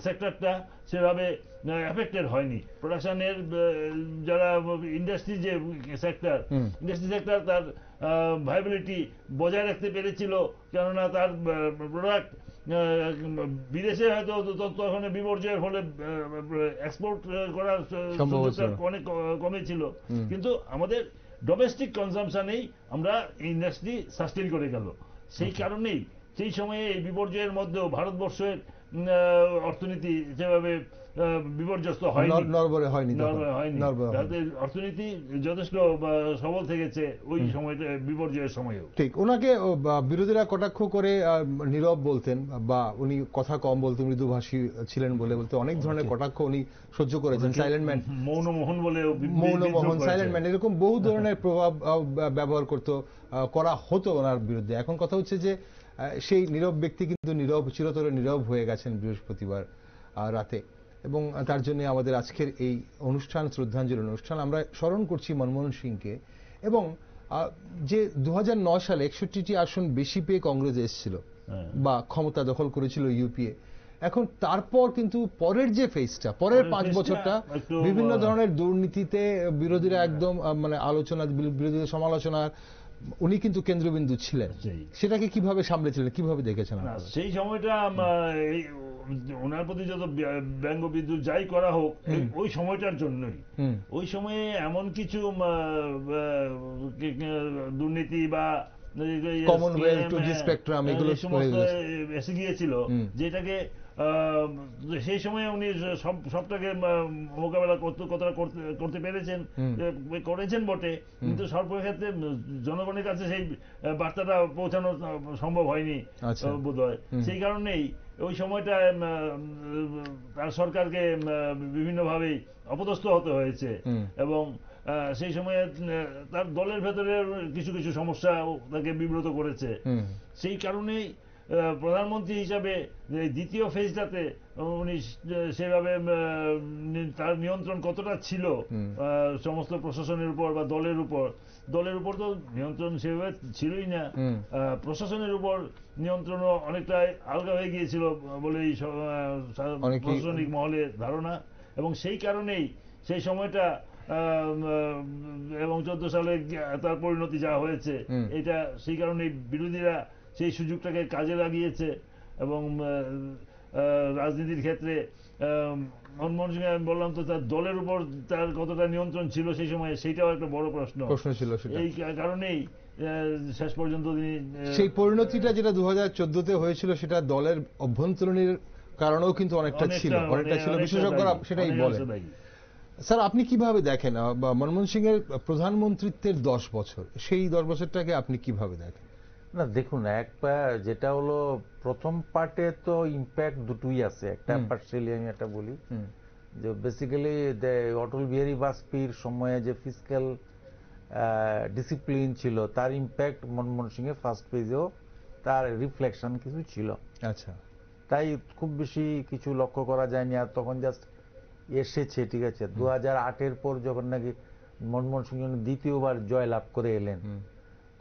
সেক্টরটা সেভাবে এফেক্টেড হয়নি। প্রোডাকশনের যারা ইন্ডাস্ট্রি যে সেক্টর, ইন্ডাস্ট্রি সেক্টর তার ভাইবিলিটি বজায় রাখতে পেরেছিল, কেননা তার প্রোডাক্ট বিদেশে হয়তো তখন বিপর্যয়ের ফলে এক্সপোর্ট করার সুযোগটা অনেক কমেছিল, কিন্তু আমাদের ডোমেস্টিক কনজাম্পশনেই আমরা ইন্ডাস্ট্রি সাস্টেইন করে গেল। সেই কারণেই সেই সময়ে এই বিপর্যয়ের মধ্যেও ভারতবর্ষের অর্থনীতি যেভাবে বিপর্যস্ত হয়নি, অর্থনীতি যথেষ্ট সবল থেকেছে ওই সময়টা, বিপর্যয়ের সময়ও। ঠিক, ওনাকে বিরোধীরা কটাক্ষ করে নীরব বলতেন বা উনি কথা কম বলতেন, মৃদুভাষী ছিলেন বলে অনেক ধরনের কটাক্ষ উনি সহ্য করেছেন। সাইলেন্ট ম্যান, মৌনমোহন বলে, মৌনমোহন, সাইলেন্ট ম্যান, এরকম বহু ধরনের প্রভাব ব্যবহার করা হতো ওনার বিরুদ্ধে। এখন কথা হচ্ছে যে সেই নীরব ব্যক্তি কিন্তু চিরতরে নীরব হয়ে গেছেন বৃহস্পতিবার রাতে, এবং তার জন্য আমাদের আজকের এই অনুষ্ঠান, শ্রদ্ধাঞ্জলি অনুষ্ঠান, আমরা স্মরণ করছি মনমোহন সিংকে। এবং যে 2009 সালে 61টি আসন বেশি পেয়ে কংগ্রেস এসেছিল বা ক্ষমতা দখল করেছিল ইউপিএ, এখন তারপর কিন্তু পরের যে ফেজটা, পরের 5 বছরটা বিভিন্ন ধরনের দুর্নীতিতে বিরোধীরা একদম আলোচনা, বিরোধীদের সমালোচনার উনি কিন্তু কেন্দ্রবিন্দু ছিলেন। সেটাকে কিভাবে সামলেছিলেন, কিভাবে দেখেছেন? সেই সময়টা ওনার প্রতি যত ব্যঙ্গ বিদ্রুপ যাই করা হোক, ওই সময়টার জন্যই। ওই সময়ে এমন কিছু দুর্নীতি বা এসে গিয়েছিল যেটাকে সেই সময় উনি সবটাকে মোকাবেলা করতে করেছেন বটে, কিন্তু সর্বক্ষেত্রে জনগণের কাছে সেই বার্তাটা পৌঁছানো সম্ভব হয়নি বোধহয়। সেই কারণেই ওই সময়টা তার সরকারকে বিভিন্নভাবে অপদস্থ হতে হয়েছে, এবং সেই সময়ে তার দলের ভেতরে কিছু কিছু সমস্যা তাকে বিব্রত করেছে। সেই কারণেই প্রধানমন্ত্রী হিসাবে দ্বিতীয় ফেজটাতে উনি সেভাবে তার নিয়ন্ত্রণ কতটা ছিল সমস্ত প্রশাসনের উপর বা দলের উপর তো নিয়ন্ত্রণ সেভাবে ছিলই না, প্রশাসনের উপর নিয়ন্ত্রণও অনেকটাই আলগা হয়ে গিয়েছিল বলেই প্রশাসনিক মহলে ধারণা। এবং সেই কারণেই সেই সময়টা এবং 14 সালে তার পরিণতি যা হয়েছে, এটা সেই কারণে বিরোধীরা সেই সুযোগটাকে কাজে লাগিয়েছে। এবং রাজনীতির ক্ষেত্রে মনমোহন সিং, আমি বললাম তো, তার দলের উপর তার কতটা নিয়ন্ত্রণ ছিল সেই সময়, সেইটাও একটা বড় প্রশ্ন ছিল। এই কারণেই শেষ পর্যন্ত তিনি সেই পরিণতিটা যেটা 2014-তে হয়েছিল, সেটা দলের অভ্যন্তরীণের কারণেও কিন্তু অনেকটা ছিল, বিশেষজ্ঞরা সেটাই বলে। স্যার, আপনি কিভাবে দেখেন মনমোহন সিং এর প্রধানমন্ত্রিত্বের 10 বছর, সেই 10 বছরটাকে আপনি কিভাবে দেখেন? না দেখুন, যেটা হলো প্রথম পার্টে তো ইম্প্যাক্ট দুটোই আছে। একটা পার্সিয়ালি আমি একটা বলি যে বেসিক্যালি অটল বিহারী বাজপেয়ীর সময়ে যে ফিসক্যাল ডিসিপ্লিন ছিল, তার ইম্প্যাক্ট মনমোহন সিং এর ফার্স্ট ফেজেও তার রিফ্লেকশন কিছু ছিল। আচ্ছা, তাই খুব বেশি কিছু লক্ষ্য করা যায়নি। আর তখন জাস্ট এসেছে, ঠিক আছে। 2008-এর পর যখন নাকি মনমোহন সিং দ্বিতীয়বার জয় লাভ করে এলেন,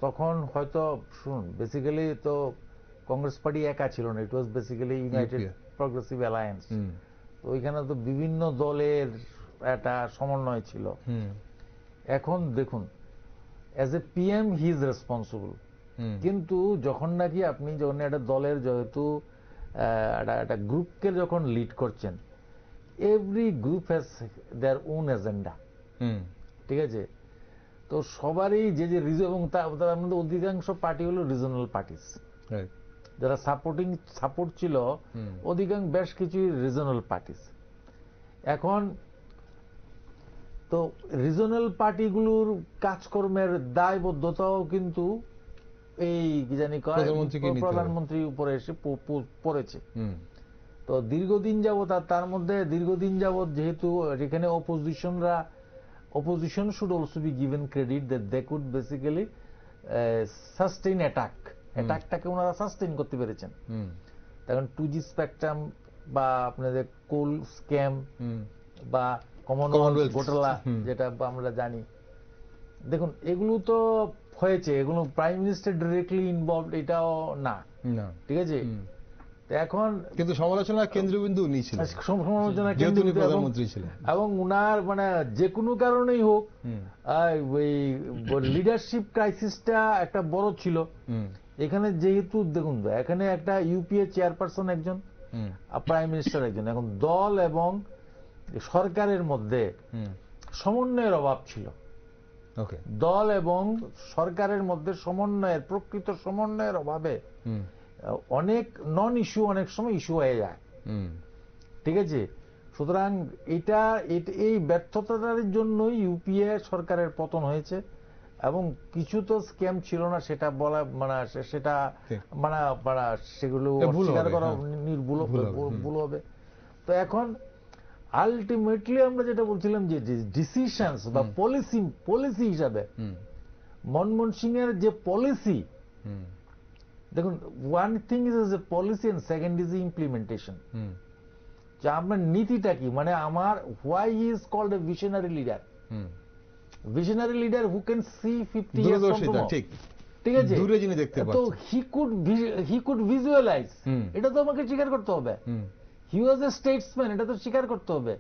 তখন হয়তো শুনুন, বেসিক্যালি তো কংগ্রেস পার্টি একা ছিল না, ইট ওয়াজ বেসিক্যালি ইউনাইটেড প্রগ্রেসিভ অ্যালায়েন্স। তো ওইখানে তো বিভিন্ন দলের একটা সমন্বয় ছিল। এখন দেখুন, as a PM he is responsible, কিন্তু যখন নাকি আপনি যখন একটা দলের যেহেতু একটা গ্রুপকে যখন লিড করছেন, every group has their own agenda, ঠিক আছে। তো সবারই যে এবং তার মধ্যে অধিকাংশ পার্টি হলো রিজনাল পার্টিস, যারা সাপোর্ট ছিল অধিকাংশ বেশ কিছু রিজনাল পার্টিস। এখন তো রিজনাল পার্টিগুলোর কাজকর্মের দায়বদ্ধতাও কিন্তু এই কি জানি প্রধানমন্ত্রীর উপরে এসে পড়েছে। তো দীর্ঘদিন যাবৎ, আর তার মধ্যে দীর্ঘদিন যাবৎ যেহেতু এখানে opposition should also be given credit that they could basically sustain অ্যাটাকটাকে ওনারা সাস্টেইন করতে পেরেছেন। তখন 2G স্পেকট্রাম বা আপনাদের কোল স্ক্যাম বা কমনওয়েলথ ঘোটালা যেটা আমরা জানি, দেখুন এগুলো তো হয়েছে, এগুলো প্রাইম মিনিস্টার ডিরেক্টলি ইনভলভড এটাও না, ঠিক আছে। এখন কিন্তু সমালোচনা কেন্দ্রবিন্দু উনি ছিলেন, সমালোচনা কেন্দ্রবিন্দু প্রধানমন্ত্রী ছিলেন, এবং উনার মানে যে কোনো কারণেই হোক ওই লিডারশিপ ক্রাইসিসটা একটা বড় ছিল এখানে। যেহেতু দেখুন এখানে একটা ইউপিএ চেয়ারপারসন একজন, প্রাইম মিনিস্টার একজন, এখন দল এবং সরকারের মধ্যে সমন্বয়ের অভাব ছিল। দল এবং সরকারের মধ্যে সমন্বয়ের, প্রকৃত সমন্বয়ের অভাবে অনেক নন ইস্যু অনেক সময় ইস্যু হয়ে যায়, ঠিক আছে। সুতরাং এই ব্যর্থতার জন্যই ইউপিএ সরকারের পতন হয়েছে, এবং কিছু তো স্ক্যাম ছিল না সেটা বলা সেটা সেগুলো অস্বীকার করা ভুল হবে। তো এখন আলটিমেটলি আমরা যেটা বলছিলাম যে ডিসিশনস বা পলিসি হিসাবে মনমোহন সিং এর যে পলিসি, দেখুন one thing is a policy and second is implementation. যে আপনার নীতিটা কি, মানে আমার why he is called a visionary leader, visionary leader who can see 50 years from tomorrow, ঠিক আছে, দূরে যিনি দেখতে পাচ্ছেন। তো হি কুড ভিজুয়ালাইজ, এটা তো আমাকে স্বীকার করতে হবে। হি ওয়াজ এ স্টেটসম্যান, এটা তো স্বীকার করতে হবে।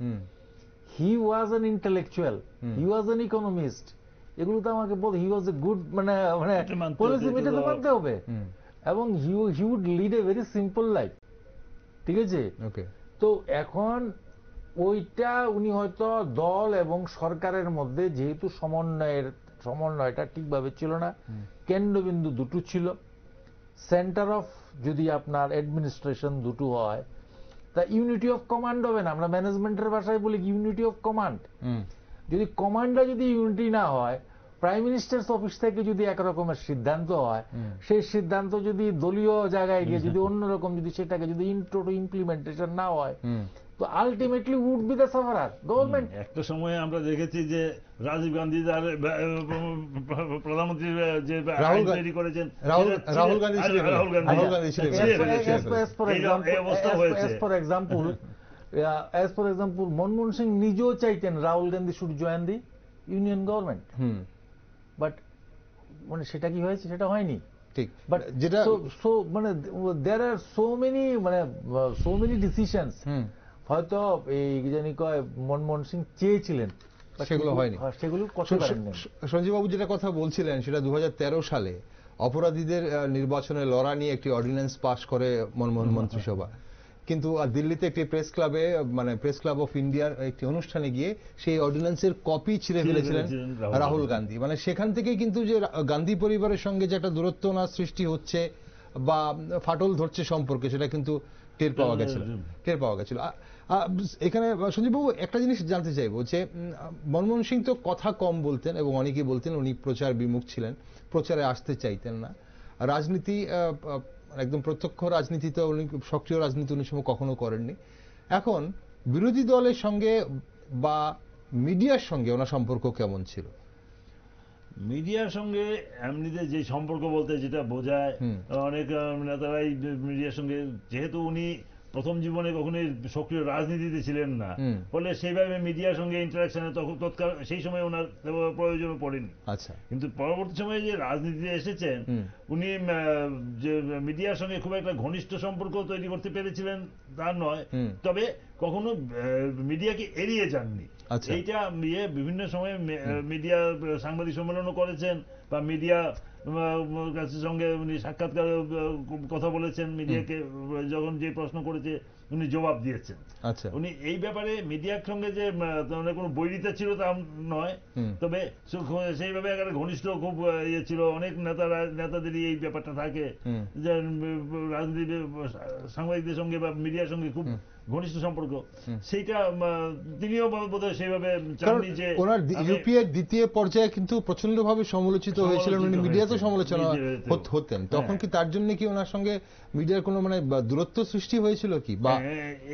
He was an intellectual, he was an economist, এগুলো তো আমাকে বলতে, হি ওয়াজ এ গুড মানে পলিসি মেকার তো মানতে হবে। এবং he would lead a very simple life, ঠিক আছে। তো এখন ওইটা উনি হয়তো দল এবং সরকারের মধ্যে যেহেতু সমন্বয়টা ঠিকভাবে ছিল না, কেন্দ্রবিন্দু দুটো ছিল, সেন্টার অফ যদি আপনার অ্যাডমিনিস্ট্রেশন দুটো হয় তা ইউনিটি অফ কমান্ড হবে না। আমরা ম্যানেজমেন্টের ভাষায় বলি ইউনিটি অফ কমান্ড। যদি কমান্ডটা যদি ইউনিটি না হয়, প্রাইম মিনিস্টার্স অফিস থেকে যদি একরকমের সিদ্ধান্ত হয়, সেই সিদ্ধান্ত যদি দলীয় জায়গায় গিয়ে যদি অন্যরকম যদি সেটাকে যদি ইমপ্লিমেন্টেশন না হয়, তো ultimately would be the sufferer government. একটা সময় আমরা দেখেছি যে রাজীব গান্ধী তার প্রধানমন্ত্রী যে আইন তৈরি করেছেন, রাহুল গান্ধী ফর এক্সাম্পল মনমোহন সিং নিজেও চাইতেন Rahul Gandhi should join the union government, but মানে সেটা কি হয়েছে, সেটা হয়নি। ঠিক, বাট যেটা মানে দেয়ার আর সো মেনি ডিসিশনস হয়তো এই জানি কয় মনমোহন সিং চেয়েছিলেন, সেগুলো হয়নি, সেগুলো করতে পারেননি। সঞ্জীব বাবু যেটা কথা বলছিলেন সেটা 2013 সালে অপরাধীদের নির্বাচনে লড়া নিয়ে একটি অর্ডিন্যান্স পাশ করে মনমোহন মন্ত্রিসভা। কিন্তু দিল্লিতে একটি প্রেস ক্লাব অফ ইন্ডিয়ার একটি অনুষ্ঠানে গিয়ে সেই অর্ডিন্যান্সের কপি ছিঁড়ে ফেলেছিলেন রাহুল গান্ধী। মানে সেখান থেকেই কিন্তু যে গান্ধী পরিবারের সঙ্গে যে একটা দূরত্ব না সৃষ্টি হচ্ছে বা ফাটল ধরছে সম্পর্কে, সেটা কিন্তু টের পাওয়া গেছিল। এখানে সঞ্জীববাবু একটা জিনিস জানতে চাইবো যে মনমোহন সিং তো কথা কম বলতেন এবং অনেকেই বলতেন উনি প্রচার বিমুখ ছিলেন, প্রচারে আসতে চাইতেন না। রাজনীতি একদম প্রত্যক্ষ রাজনীতিতে উনি সক্রিয় রাজনীতি উনি সময় কখনো করেননি। এখন বিরোধী দলের সঙ্গে বা মিডিয়ার সঙ্গে ওনার সম্পর্ক কেমন ছিল? মিডিয়ার সঙ্গে এমনিতে যে সম্পর্ক বলতে যেটা বোঝায়, অনেক নেতারাই মিডিয়ার সঙ্গে, যেহেতু উনি প্রথম জীবনে কখনোই সক্রিয় রাজনীতিতে ছিলেন না, ফলে সেইভাবে মিডিয়ার সঙ্গে ইন্টারাকশনে তৎকাল সেই সময় ওনার প্রয়োজন পড়েনি। আচ্ছা, কিন্তু পরবর্তী সময়ে যে রাজনীতিতে এসেছেন, উনি যে মিডিয়ার সঙ্গে খুব একটা ঘনিষ্ঠ সম্পর্ক তৈরি করতে পেরেছিলেন তা নয়, তবে কখনো মিডিয়াকে এড়িয়ে যাননি। এইটা বিভিন্ন সময়ে মিডিয়া সাংবাদিক সম্মেলনও করেছেন বা মিডিয়া কাছের সঙ্গে উনি সাক্ষাৎকার কথা বলেছেন, মিডিয়াকে যখন যে প্রশ্ন করেছে উনি জবাব দিয়েছেন। আচ্ছা, উনি এই ব্যাপারে মিডিয়ার সঙ্গে যে কোনো বৈরিতা ছিল তা নয়, তবে সেইভাবে একটা ঘনিষ্ঠ খুব ইয়ে ছিল। অনেক নেতাদেরই এই ব্যাপারটা থাকে যে রাজনীতি সাংবাদিকদের সঙ্গে বা মিডিয়ার সঙ্গে খুব ঘনিষ্ঠ সম্পর্ক। সেইটা তিনিও বোধহয় সেইভাবে চাননি যে ওনার ইউপিএর দ্বিতীয় পর্যায়ে কিন্তু প্রচন্ডভাবে সমালোচিত হয়েছিলেন, উনি মিডিয়াতে সমালোচনা হতেন, তখন কি তার জন্য কি ওনার সঙ্গে মিডিয়ার কোনো মানে দূরত্ব সৃষ্টি হয়েছিল কি? বা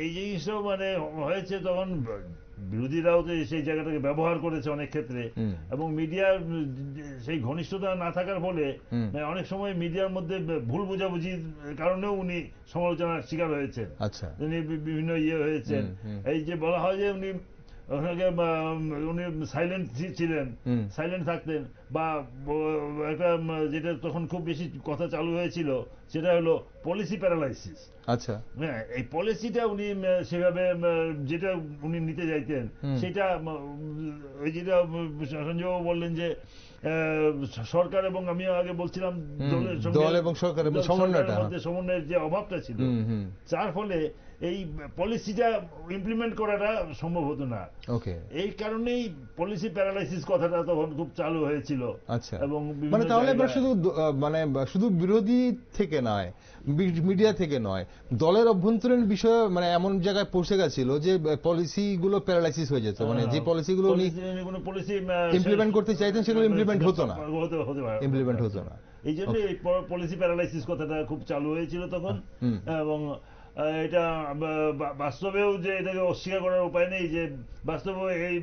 এই জিনিসটাও মানে হয়েছে, তখন বিরোধীরাও তো সেই জায়গাটাকে ব্যবহার করেছে অনেক ক্ষেত্রে, এবং মিডিয়ার সেই ঘনিষ্ঠতা না থাকার ফলে অনেক সময় মিডিয়ার মধ্যে ভুল বোঝাবুঝির কারণেও উনি সমালোচনার শিকার হয়েছেন। আচ্ছা, উনি বিভিন্ন ইয়ে হয়েছেন। এই যে বলা হয় যে উনি উনি সাইলেন্ট ছিলেন, সাইলেন্ট থাকতেন, বা একটা যেটা তখন খুব বেশি কথা চালু হয়েছিল সেটা হলো পলিসি প্যারালাইসিস। আচ্ছা, হ্যাঁ, এই পলিসিটা উনি সেভাবে যেটা উনি নিতে চাইতেন সেটা ওই যেটা সঞ্জয়বাবু বললেন যে সরকার এবং আমি আগে বলছিলাম দল এবং সরকারের মধ্যে সমন্বয়ের যে অভাবটা ছিল, যার ফলে এই পলিসিটা ইমপ্লিমেন্ট করাটা সম্ভব হতো না। এই কারণেই পলিসি প্যারালাইসিস কথাটা তখন খুব চালু হয়েছিল। আচ্ছা, এবং মানে তাহলে শুধু মানে শুধু বিরোধী থেকে নয়, মিডিয়া থেকে নয়, দলের অভ্যন্তরীণ বিষয়ে মানে এমন জায়গায় পৌঁছে গেছিল যে পলিসি গুলো প্যারালাইসিস হয়ে যেত, মানে যে পলিসিগুলো উনি ইমপ্লিমেন্ট করতে চাইতেন সেগুলো ইমপ্লিমেন্ট হতো না, ইমপ্লিমেন্ট হতো না। এই জন্য এই পলিসি প্যারালাইসিস কথাটা খুব চালু হয়েছিল তখন। এবং এটা বাস্তবেও যে এটাকে অস্বীকার করার উপায় নেই যে বাস্তবে এই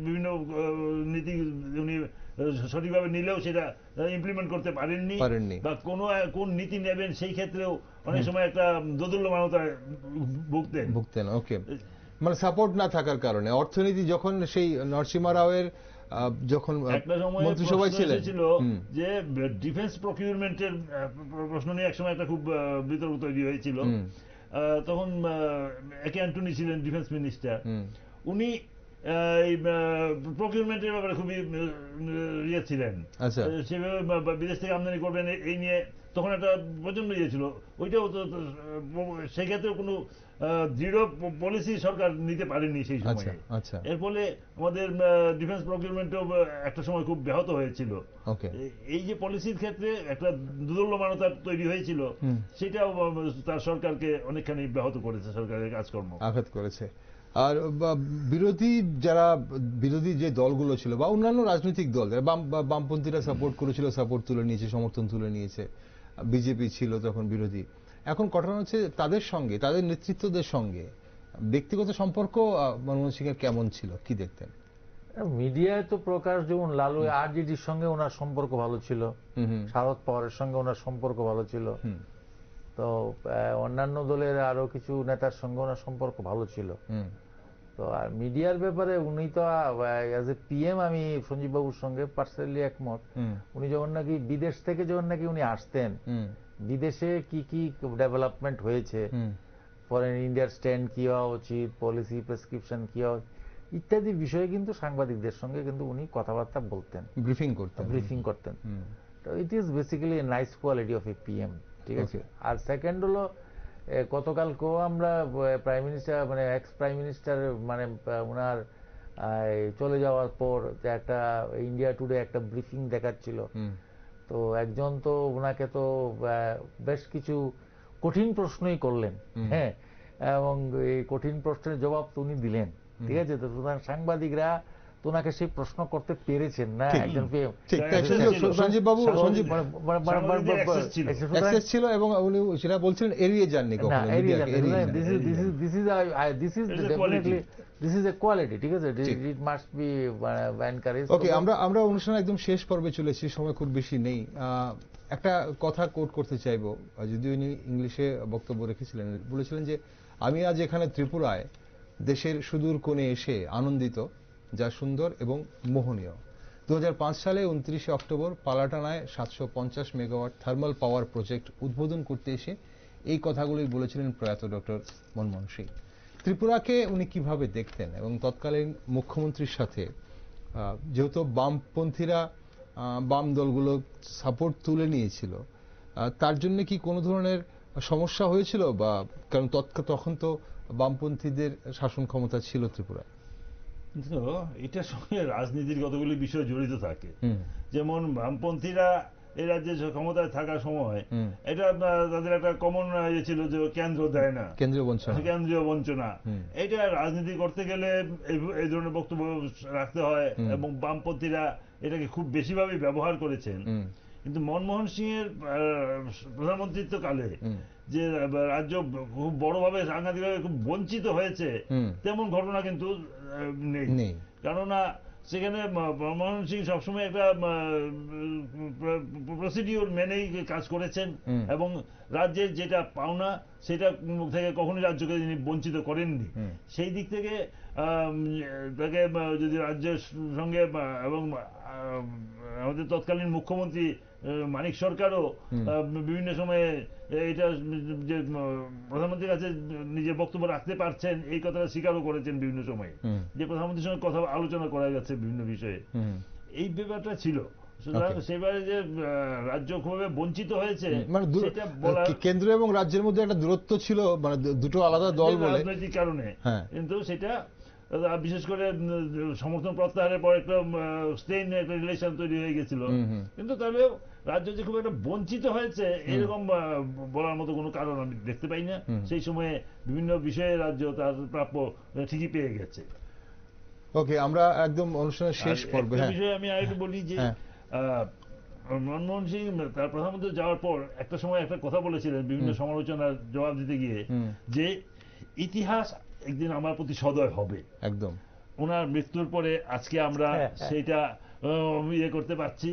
বিভিন্ন নীতি উনি সঠিকভাবে নিলেও সেটা ইমপ্লিমেন্ট করতে পারেননি, বা কোন নীতি নেবেন সেই ক্ষেত্রেও অনেক সময় একটা দোদুল্যমানতায় ভুগতেন। ওকে, মানে সাপোর্ট না থাকার কারণে অর্থনীতি যখন সেই নরসিমা রাওয়ের যখন একটা সময় মন্ত্রিসভায় ছিলেন যে ডিফেন্স প্রকিউরমেন্টের প্রশ্ন নিয়ে একসময় একটা খুব বিতর্ক তৈরি হয়েছিল। তখন একে অ্যান্টনি ছিলেন ডিফেন্স মিনিস্টার, উনি এই প্রকিউরমেন্টের ব্যাপারে খুবই ইয়ে ছিলেন, সেভাবে বিদেশ থেকে আমদানি করবেন এই নিয়ে তখন একটা প্রচন্ড ইয়ে ছিল। ওইটাও তো সেক্ষেত্রেও কোনো দৃঢ় পলিসি সরকার নিতে পারেনি সেই সময়। এর ফলে আমাদের ডিফেন্স প্রকিউরমেন্টও একটা সময় খুব ব্যাহত হয়েছিল। এই যে পলিসির ক্ষেত্রে একটা দুর্দল্যমানতা তৈরি হয়েছিল, সেটাও তার সরকারকে অনেকখানি ব্যাহত করেছে, সরকারের কাজকর্ম আঘাত করেছে। আর বিরোধী যে দলগুলো ছিল বা অন্যান্য রাজনৈতিক দল, বামপন্থীরা সাপোর্ট করেছিল, সাপোর্ট তুলে নিয়েছে, সমর্থন তুলে নিয়েছে, বিজেপি ছিল তখন বিরোধী। এখন ঘটনা হচ্ছে তাদের সঙ্গে, তাদের নেতৃত্বদের সঙ্গে ব্যক্তিগত সম্পর্ক মনমোহন সিং এর কেমন ছিল, কি দেখতেন? মিডিয়ায় তো প্রকাশ, যেমন লালু আরজেডির সঙ্গে ওনার সম্পর্ক ভালো ছিল, শারদ পাওয়ারের সঙ্গে ওনার সম্পর্ক ভালো ছিল, তো অন্যান্য দলের আরো কিছু নেতার সঙ্গে ওনার সম্পর্ক ভালো ছিল। তো আর মিডিয়ার ব্যাপারে উনি তো অ্যাজ এ পিএম আমি সঞ্জীব বাবুর সঙ্গে পার্সোনালি একমত। উনি যখন নাকি বিদেশ থেকে যখন নাকি উনি আসতেন, বিদেশে কি কি ডেভেলপমেন্ট হয়েছে, ফরেন ইন্ডিয়ার স্ট্যান্ড কি হওয়া উচিত, পলিসি প্রেসক্রিপশন কি হওয়া ইত্যাদি বিষয়ে কিন্তু সাংবাদিকদের সঙ্গে কিন্তু উনি কথাবার্তা বলতেন, ব্রিফিং করতেন। তো ইট is basically a nice quality of A PM, ঠিক আছে। আর সেকেন্ড হলো গতকালকেও আমরা প্রাইম মিনিস্টার মানে এক্স প্রাইম মিনিস্টার মানে ওনার চলে যাওয়ার পর একটা ইন্ডিয়া টুডে একটা ব্রিফিং দেখাচ্ছিল, তো একজন তো ওনাকে তো বেশ কিছু কঠিন প্রশ্নই করলেন, হ্যাঁ, এবং এই কঠিন প্রশ্নের জবাব তো উনি দিলেন, ঠিক আছে। তো সুতরাং সাংবাদিকরা তোনাকে সেই প্রশ্ন করতে পেরেছেন না, একজন সঞ্জীব বাবু ছিল এবং উনি সেটা বলছিলেন এড়িয়ে যাননি কখনো। দিস ইজ এ কোয়ালিটি, ঠিক আছে, ইট মাস্ট বি এনকারেজ। ওকে, আমরা অনুষ্ঠান একদম শেষ পর্বে চলেছি, সময় খুব বেশি নেই। একটা কথা কোট করতে চাইবো, যদিও উনি ইংলিশে বক্তব্য রেখেছিলেন, বলেছিলেন যে আমি আজ এখানে ত্রিপুরায় দেশের সুদূর কোণে এসে আনন্দিত, যা সুন্দর এবং মোহনীয়। 2005 সালে 29 অক্টোবর পালাটানায় 750 মেগাওয়াট থার্মাল পাওয়ার প্রজেক্ট উদ্বোধন করতে এসে এই কথাগুলোই বলেছিলেন প্রয়াত ডক্টর মনমোহন সিং। ত্রিপুরাকে উনি কিভাবে দেখতেন এবং তৎকালীন মুখ্যমন্ত্রীর সাথে, যেহেতু বামপন্থীরা বাম দলগুলো সাপোর্ট তুলে নিয়েছিল, তার জন্য কি কোনো ধরনের সমস্যা হয়েছিল, বা কারণ তখন তো বামপন্থীদের শাসন ক্ষমতা ছিল ত্রিপুরায়? তো এটার সঙ্গে রাজনীতির কতগুলি বিষয় জড়িত থাকে। যেমন বামপন্থীরা এই রাজ্যে ক্ষমতায় থাকার সময় এটা তাদের একটা কমন ছিল যে কেন্দ্র দেয় না, কেন্দ্রীয় বঞ্চনা। এটা রাজনীতি করতে গেলে এই ধরনের বক্তব্য রাখতে হয়, এবং বামপন্থীরা এটাকে খুব বেশিভাবে ব্যবহার করেছেন। কিন্তু মনমোহন সিং এর প্রধানমন্ত্রিত্ব কালে যে রাজ্য খুব বড়ভাবে সাংঘাতিকভাবে খুব বঞ্চিত হয়েছে তেমন ঘটনা কিন্তু নেই। কেননা সেখানে মনমোহন সিং সবসময় একটা প্রসিডিওর মেনেই কাজ করেছেন, এবং রাজ্যের যেটা পাওনা সেটা থেকে কখনোই রাজ্যকে তিনি বঞ্চিত করেননি। সেই দিক থেকে তাকে যদি রাজ্যের সঙ্গে, এবং আমাদের তৎকালীন মুখ্যমন্ত্রী মানিক সরকারও বিভিন্ন সময়ে এটা যে প্রধানমন্ত্রীর কাছে নিজের বক্তব্য রাখতে পারছেন এই কথাটা স্বীকারও করেছেন বিভিন্ন সময়ে, যে প্রধানমন্ত্রীর সঙ্গে কথা আলোচনা করা গেছে বিভিন্ন বিষয়ে। এই ব্যাপারটা ছিল। সুতরাং সেবারে যে রাজ্য খুবভাবে বঞ্চিত হয়েছে, কেন্দ্র এবং রাজ্যের মধ্যে একটা দূরত্ব ছিল, মানে দুটো আলাদা দল বলে রাজনৈতিক কারণে। কিন্তু সেটা বিশেষ করে সমর্থন প্রত্যাহারের পর একটা স্ট্রেন, একটা রিলেশন তৈরি হয়ে গেছিল। কিন্তু তবে রাজ্য যে খুব একটা বঞ্চিত হয়েছে এরকম বলার মতো কোনো কারণ আমি দেখতে পাই না। সেই সময়ে বিভিন্ন বিষয়ে রাজ্য তার প্রাপ্য ঠিকই পেয়ে গেছে। ওকে, আমরা একদম অনুষ্ঠানের শেষ পর্বে বিষয়ে আমি আরেকটু বলি যে মনমোহন সিং তার প্রধানমন্ত্রী যাওয়ার পর একটা সময় একটা কথা বলেছিলেন বিভিন্ন সমালোচনার জবাব দিতে গিয়ে, যে ইতিহাস একদিন আমার প্রতি সদয় হবে। একদম ওনার মৃত্যুর পরে আজকে আমরা সেইটা ইয়ে করতে পারছি,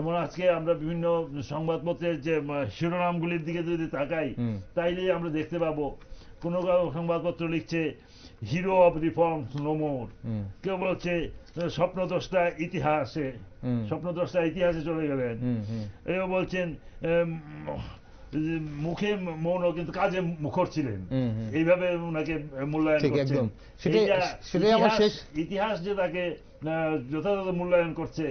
এবং আজকে আমরা বিভিন্ন সংবাদপত্রের যে শিরোনামগুলির দিকে যদি তাকাই তাইলে আমরা দেখতে পাবো কোন সংবাদপত্র লিখছে hero of reforms no more, কেউ বলছে স্বপ্নদ্রষ্টা ইতিহাসে চলে গেলেন, এও বলছেন মুখে মৌন কিন্তু কাজে মুখর ছিলেন, এইভাবে ওনাকে মূল্যায়ন করছেন। ইতিহাস যে তাকে যথাযথ মূল্যায়ন করছে,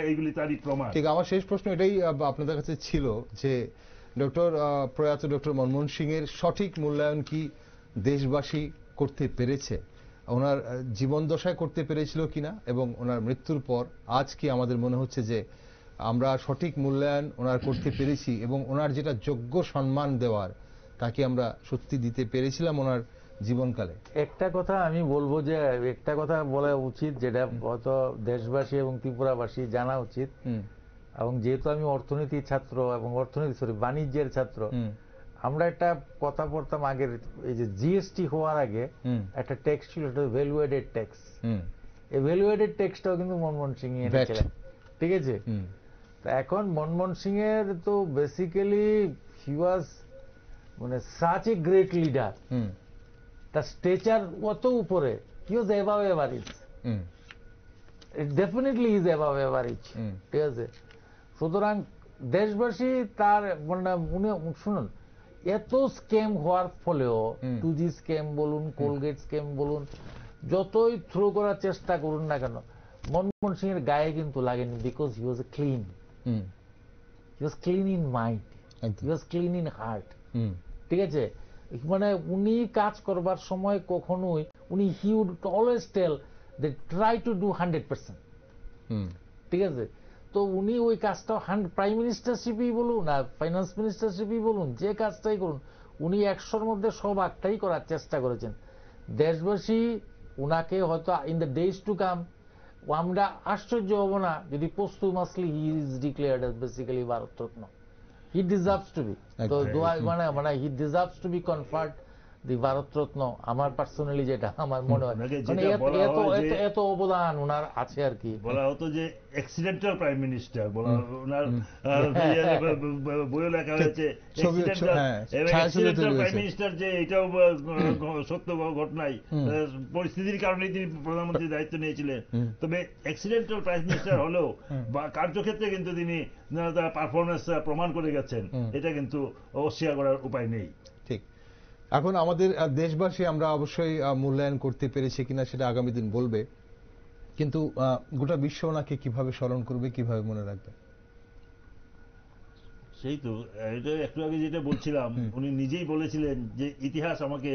এইগুলি তারই প্রমাণ। ঠিক, আমার শেষ প্রশ্ন এটাই আপনাদের কাছে ছিল যে প্রয়াত ডক্টর মনমোহন সিং এর সঠিক মূল্যায়ন কি দেশবাসী করতে পেরেছে, ওনার জীবন দশায় করতে পেরেছিল কিনা, এবং ওনার মৃত্যুর পর আজ কি আমাদের মনে হচ্ছে যে আমরা সঠিক মূল্যায়ন ওনার করতে পেরেছি, এবং ওনার যেটা যোগ্য সম্মান দেওয়ার তাকে আমরা সত্যি দিতে পেরেছিলাম ওনার জীবনকালে? একটা কথা আমি বলবো, যে একটা কথা বলা উচিত যেটা হয়তো দেশবাসী এবং ত্রিপুরাবাসী জানা উচিত, এবং যেহেতু আমি অর্থনীতির ছাত্র এবং বাণিজ্যের ছাত্র, আমরা একটা কথা পড়তাম আগের, এই যে জিএসটি হওয়ার আগে একটা ট্যাক্স ছিল, ভ্যালু এডেড ট্যাক্স। এই ভ্যালু এডেড ট্যাক্সটাও কিন্তু মনমোহন সিং এনেছিলেন, ঠিক আছে? এখন মনমোহন সিং এর তো বেসিক্যালি হি ওয়াজ মানে সাচ এ গ্রেট লিডার, তার স্টেচার অত উপরে, he was above average, definitely is above average, ঠিক আছে? সুতরাং দেশবাসী তার মানে শুনুন, এত স্ক্যাম হওয়ার ফলেও 2G স্ক্যাম বলুন, কোলগেট স্ক্যাম বলুন, যতই থ্রো করার চেষ্টা করুন না কেন, মনমোহন সিং এর গায়ে কিন্তু লাগেনি, because he was clean, he was clean in mind, he was clean in heart, ঠিক আছে? মানে উনি কাজ করবার সময় কখনোই he would always tell they try to do 100%, ঠিক আছে? তো উনি ওই কাজটা প্রাইম মিনিস্টারশিপই বলুন আর ফাইন্যান্স মিনিস্টারশিপই বলুন, যে কাজটাই করুন, উনি 100-র মধ্যে 100 ভাগটাই করার চেষ্টা করেছেন। দেশবাসী উনাকে হয়তো in the days to come আমরা আশ্চর্য হব না যদি posthumously he is declared as basically Bharat Ratna. He deserves to be, তো মানে he deserves to be conferred the Bharat Ratna. আমার পার্সোনালি যেটা আমার মনে হয়, এত অবদান ওনার আছে আর কি। বলা হতো যে অ্যাক্সিডেন্টাল প্রাইম মিনিস্টার, ওনার বইও লেখা হয়েছে অ্যাক্সিডেন্টাল প্রাইম মিনিস্টার, যে এটাও সত্য ঘটনাই, পরিস্থিতির কারণে তিনি প্রধানমন্ত্রীর দায়িত্ব নিয়েছিলেন। তবে অ্যাক্সিডেন্টাল প্রাইম মিনিস্টার হলেও বা কার্যক্ষেত্রে কিন্তু তিনি তার পারফরমেন্স প্রমাণ করে গেছেন, এটা কিন্তু অস্বীকার করার উপায় নেই। ঠিক, এখন আমাদের দেশবাসী আমরা অবশ্যই মূল্যায়ন করতে পেরেছি কিনা সেটা আগামী দিন বলবে, কিন্তু গোটা বিশ্ব ওনাকে কিভাবে স্মরণ করবে, কিভাবে মনে রাখবে? সেই তো এটা একটু আগে যেটা বলছিলাম, উনি নিজেই বলেছিলেন যে ইতিহাস আমাকে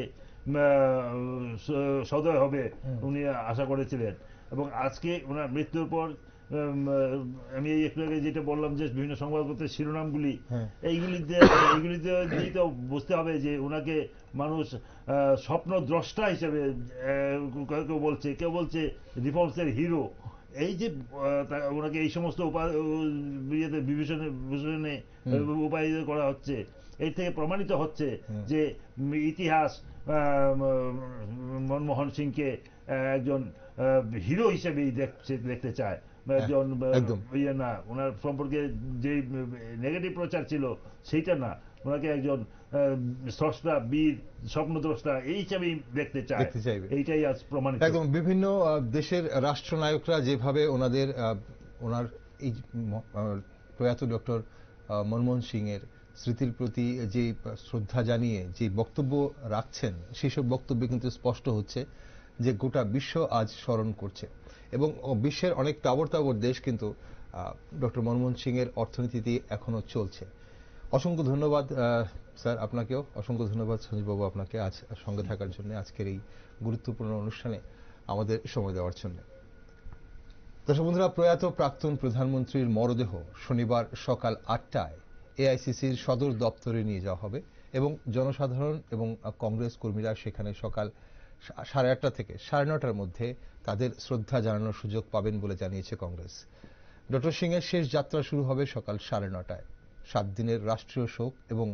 সদয় হবে, উনি আশা করেছিলেন। এবং আজকে ওনার মৃত্যুর পর আমি এই একটু আগে যেটা বললাম যে বিভিন্ন সংবাদপত্রের শিরোনামগুলি, এইগুলিতে দিয়েই তো বুঝতে হবে যে ওনাকে মানুষ স্বপ্ন দ্রষ্টা হিসেবে কেউ বলছে, কেউ বলছে রিফর্মসের হিরো। এই যে ওনাকে এই সমস্ত বিবেচনে উপায়িত করা হচ্ছে, এর থেকে প্রমাণিত হচ্ছে যে ইতিহাস মনমোহন সিংকে একজন হিরো হিসেবেই দেখতে চায়। একজন ইয়ে না, ওনার সম্পর্কে যে নেগেটিভ প্রচার ছিল সেইটা না, ওনাকে একজন স্রষ্টা, বীর, স্বপ্নদ্রষ্টা এই হিসাবেই দেখতে চায়। এইটাই আজ প্রমাণিত। একদম বিভিন্ন দেশের রাষ্ট্রনায়করা যেভাবে ওনার এই প্রয়াত ডক্টর মনমোহন সিং এর স্মৃতির প্রতি যে শ্রদ্ধা জানিয়ে যে বক্তব্য রাখছেন, সেসব বক্তব্যে কিন্তু স্পষ্ট হচ্ছে যে গোটা বিশ্ব আজ স্মরণ করছে এবং বিশ্বের অনেক তাবড় তাবড় দেশ কিন্তু ডক্টর মনমোহন সিং এর অর্থনীতিতে এখনো চলছে। অসংখ্য ধন্যবাদ স্যার, আপনাকেও অসংখ্য ধন্যবাদ সঞ্জীববাবু, আপনাকে আজ সঙ্গে থাকার জন্য, আজকের এই গুরুত্বপূর্ণ অনুষ্ঠানে আমাদের সময় দেওয়ার জন্য। দর্শক বন্ধুরা, প্রয়াত প্রাক্তন প্রধানমন্ত্রীর মরদেহ শনিবার সকাল 8টায় এআইসিসির সদর দপ্তরে নিয়ে যাওয়া হবে এবং জনসাধারণ এবং কংগ্রেস কর্মীরা সেখানে সকাল 8:30 থেকে 9:30 মধ্যে তাদের শ্রদ্ধা জানানোর সুযোগ পাবেন বলে জানিয়েছে কংগ্রেস। ডক্টর সিং এর শেষ যাত্রা শুরু হবে সকাল 9:30টায়। 7 দিনের রাষ্ট্রীয় শোক এবং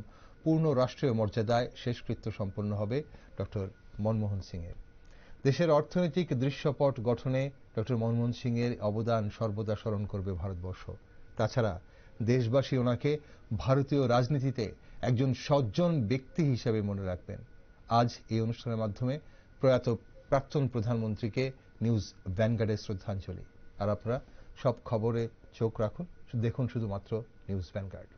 পূর্ণ রাষ্ট্রীয় মর্যাদায় শেষকৃত্য সম্পন্ন হবে ডক্টর মনমোহন সিং এর। দেশের অর্থনৈতিক দৃশ্যপট গঠনে ডক্টর মনমোহন সিং এর অবদান সর্বদা স্মরণ করবে ভারতবর্ষ। তাছাড়া দেশবাসী ওনাকে ভারতীয় রাজনীতিতে একজন সজ্জন ব্যক্তি হিসেবে মনে রাখবেন। আজ এই অনুষ্ঠানের মাধ্যমে প্রয়াত প্রাক্তন প্রধানমন্ত্রীকে নিউজ ভ্যানগার্ডের শ্রদ্ধাঞ্জলি। আর আপনারা সব খবরে চোখ রাখুন, দেখুন শুধুমাত্র নিউজ ভ্যানগার্ড।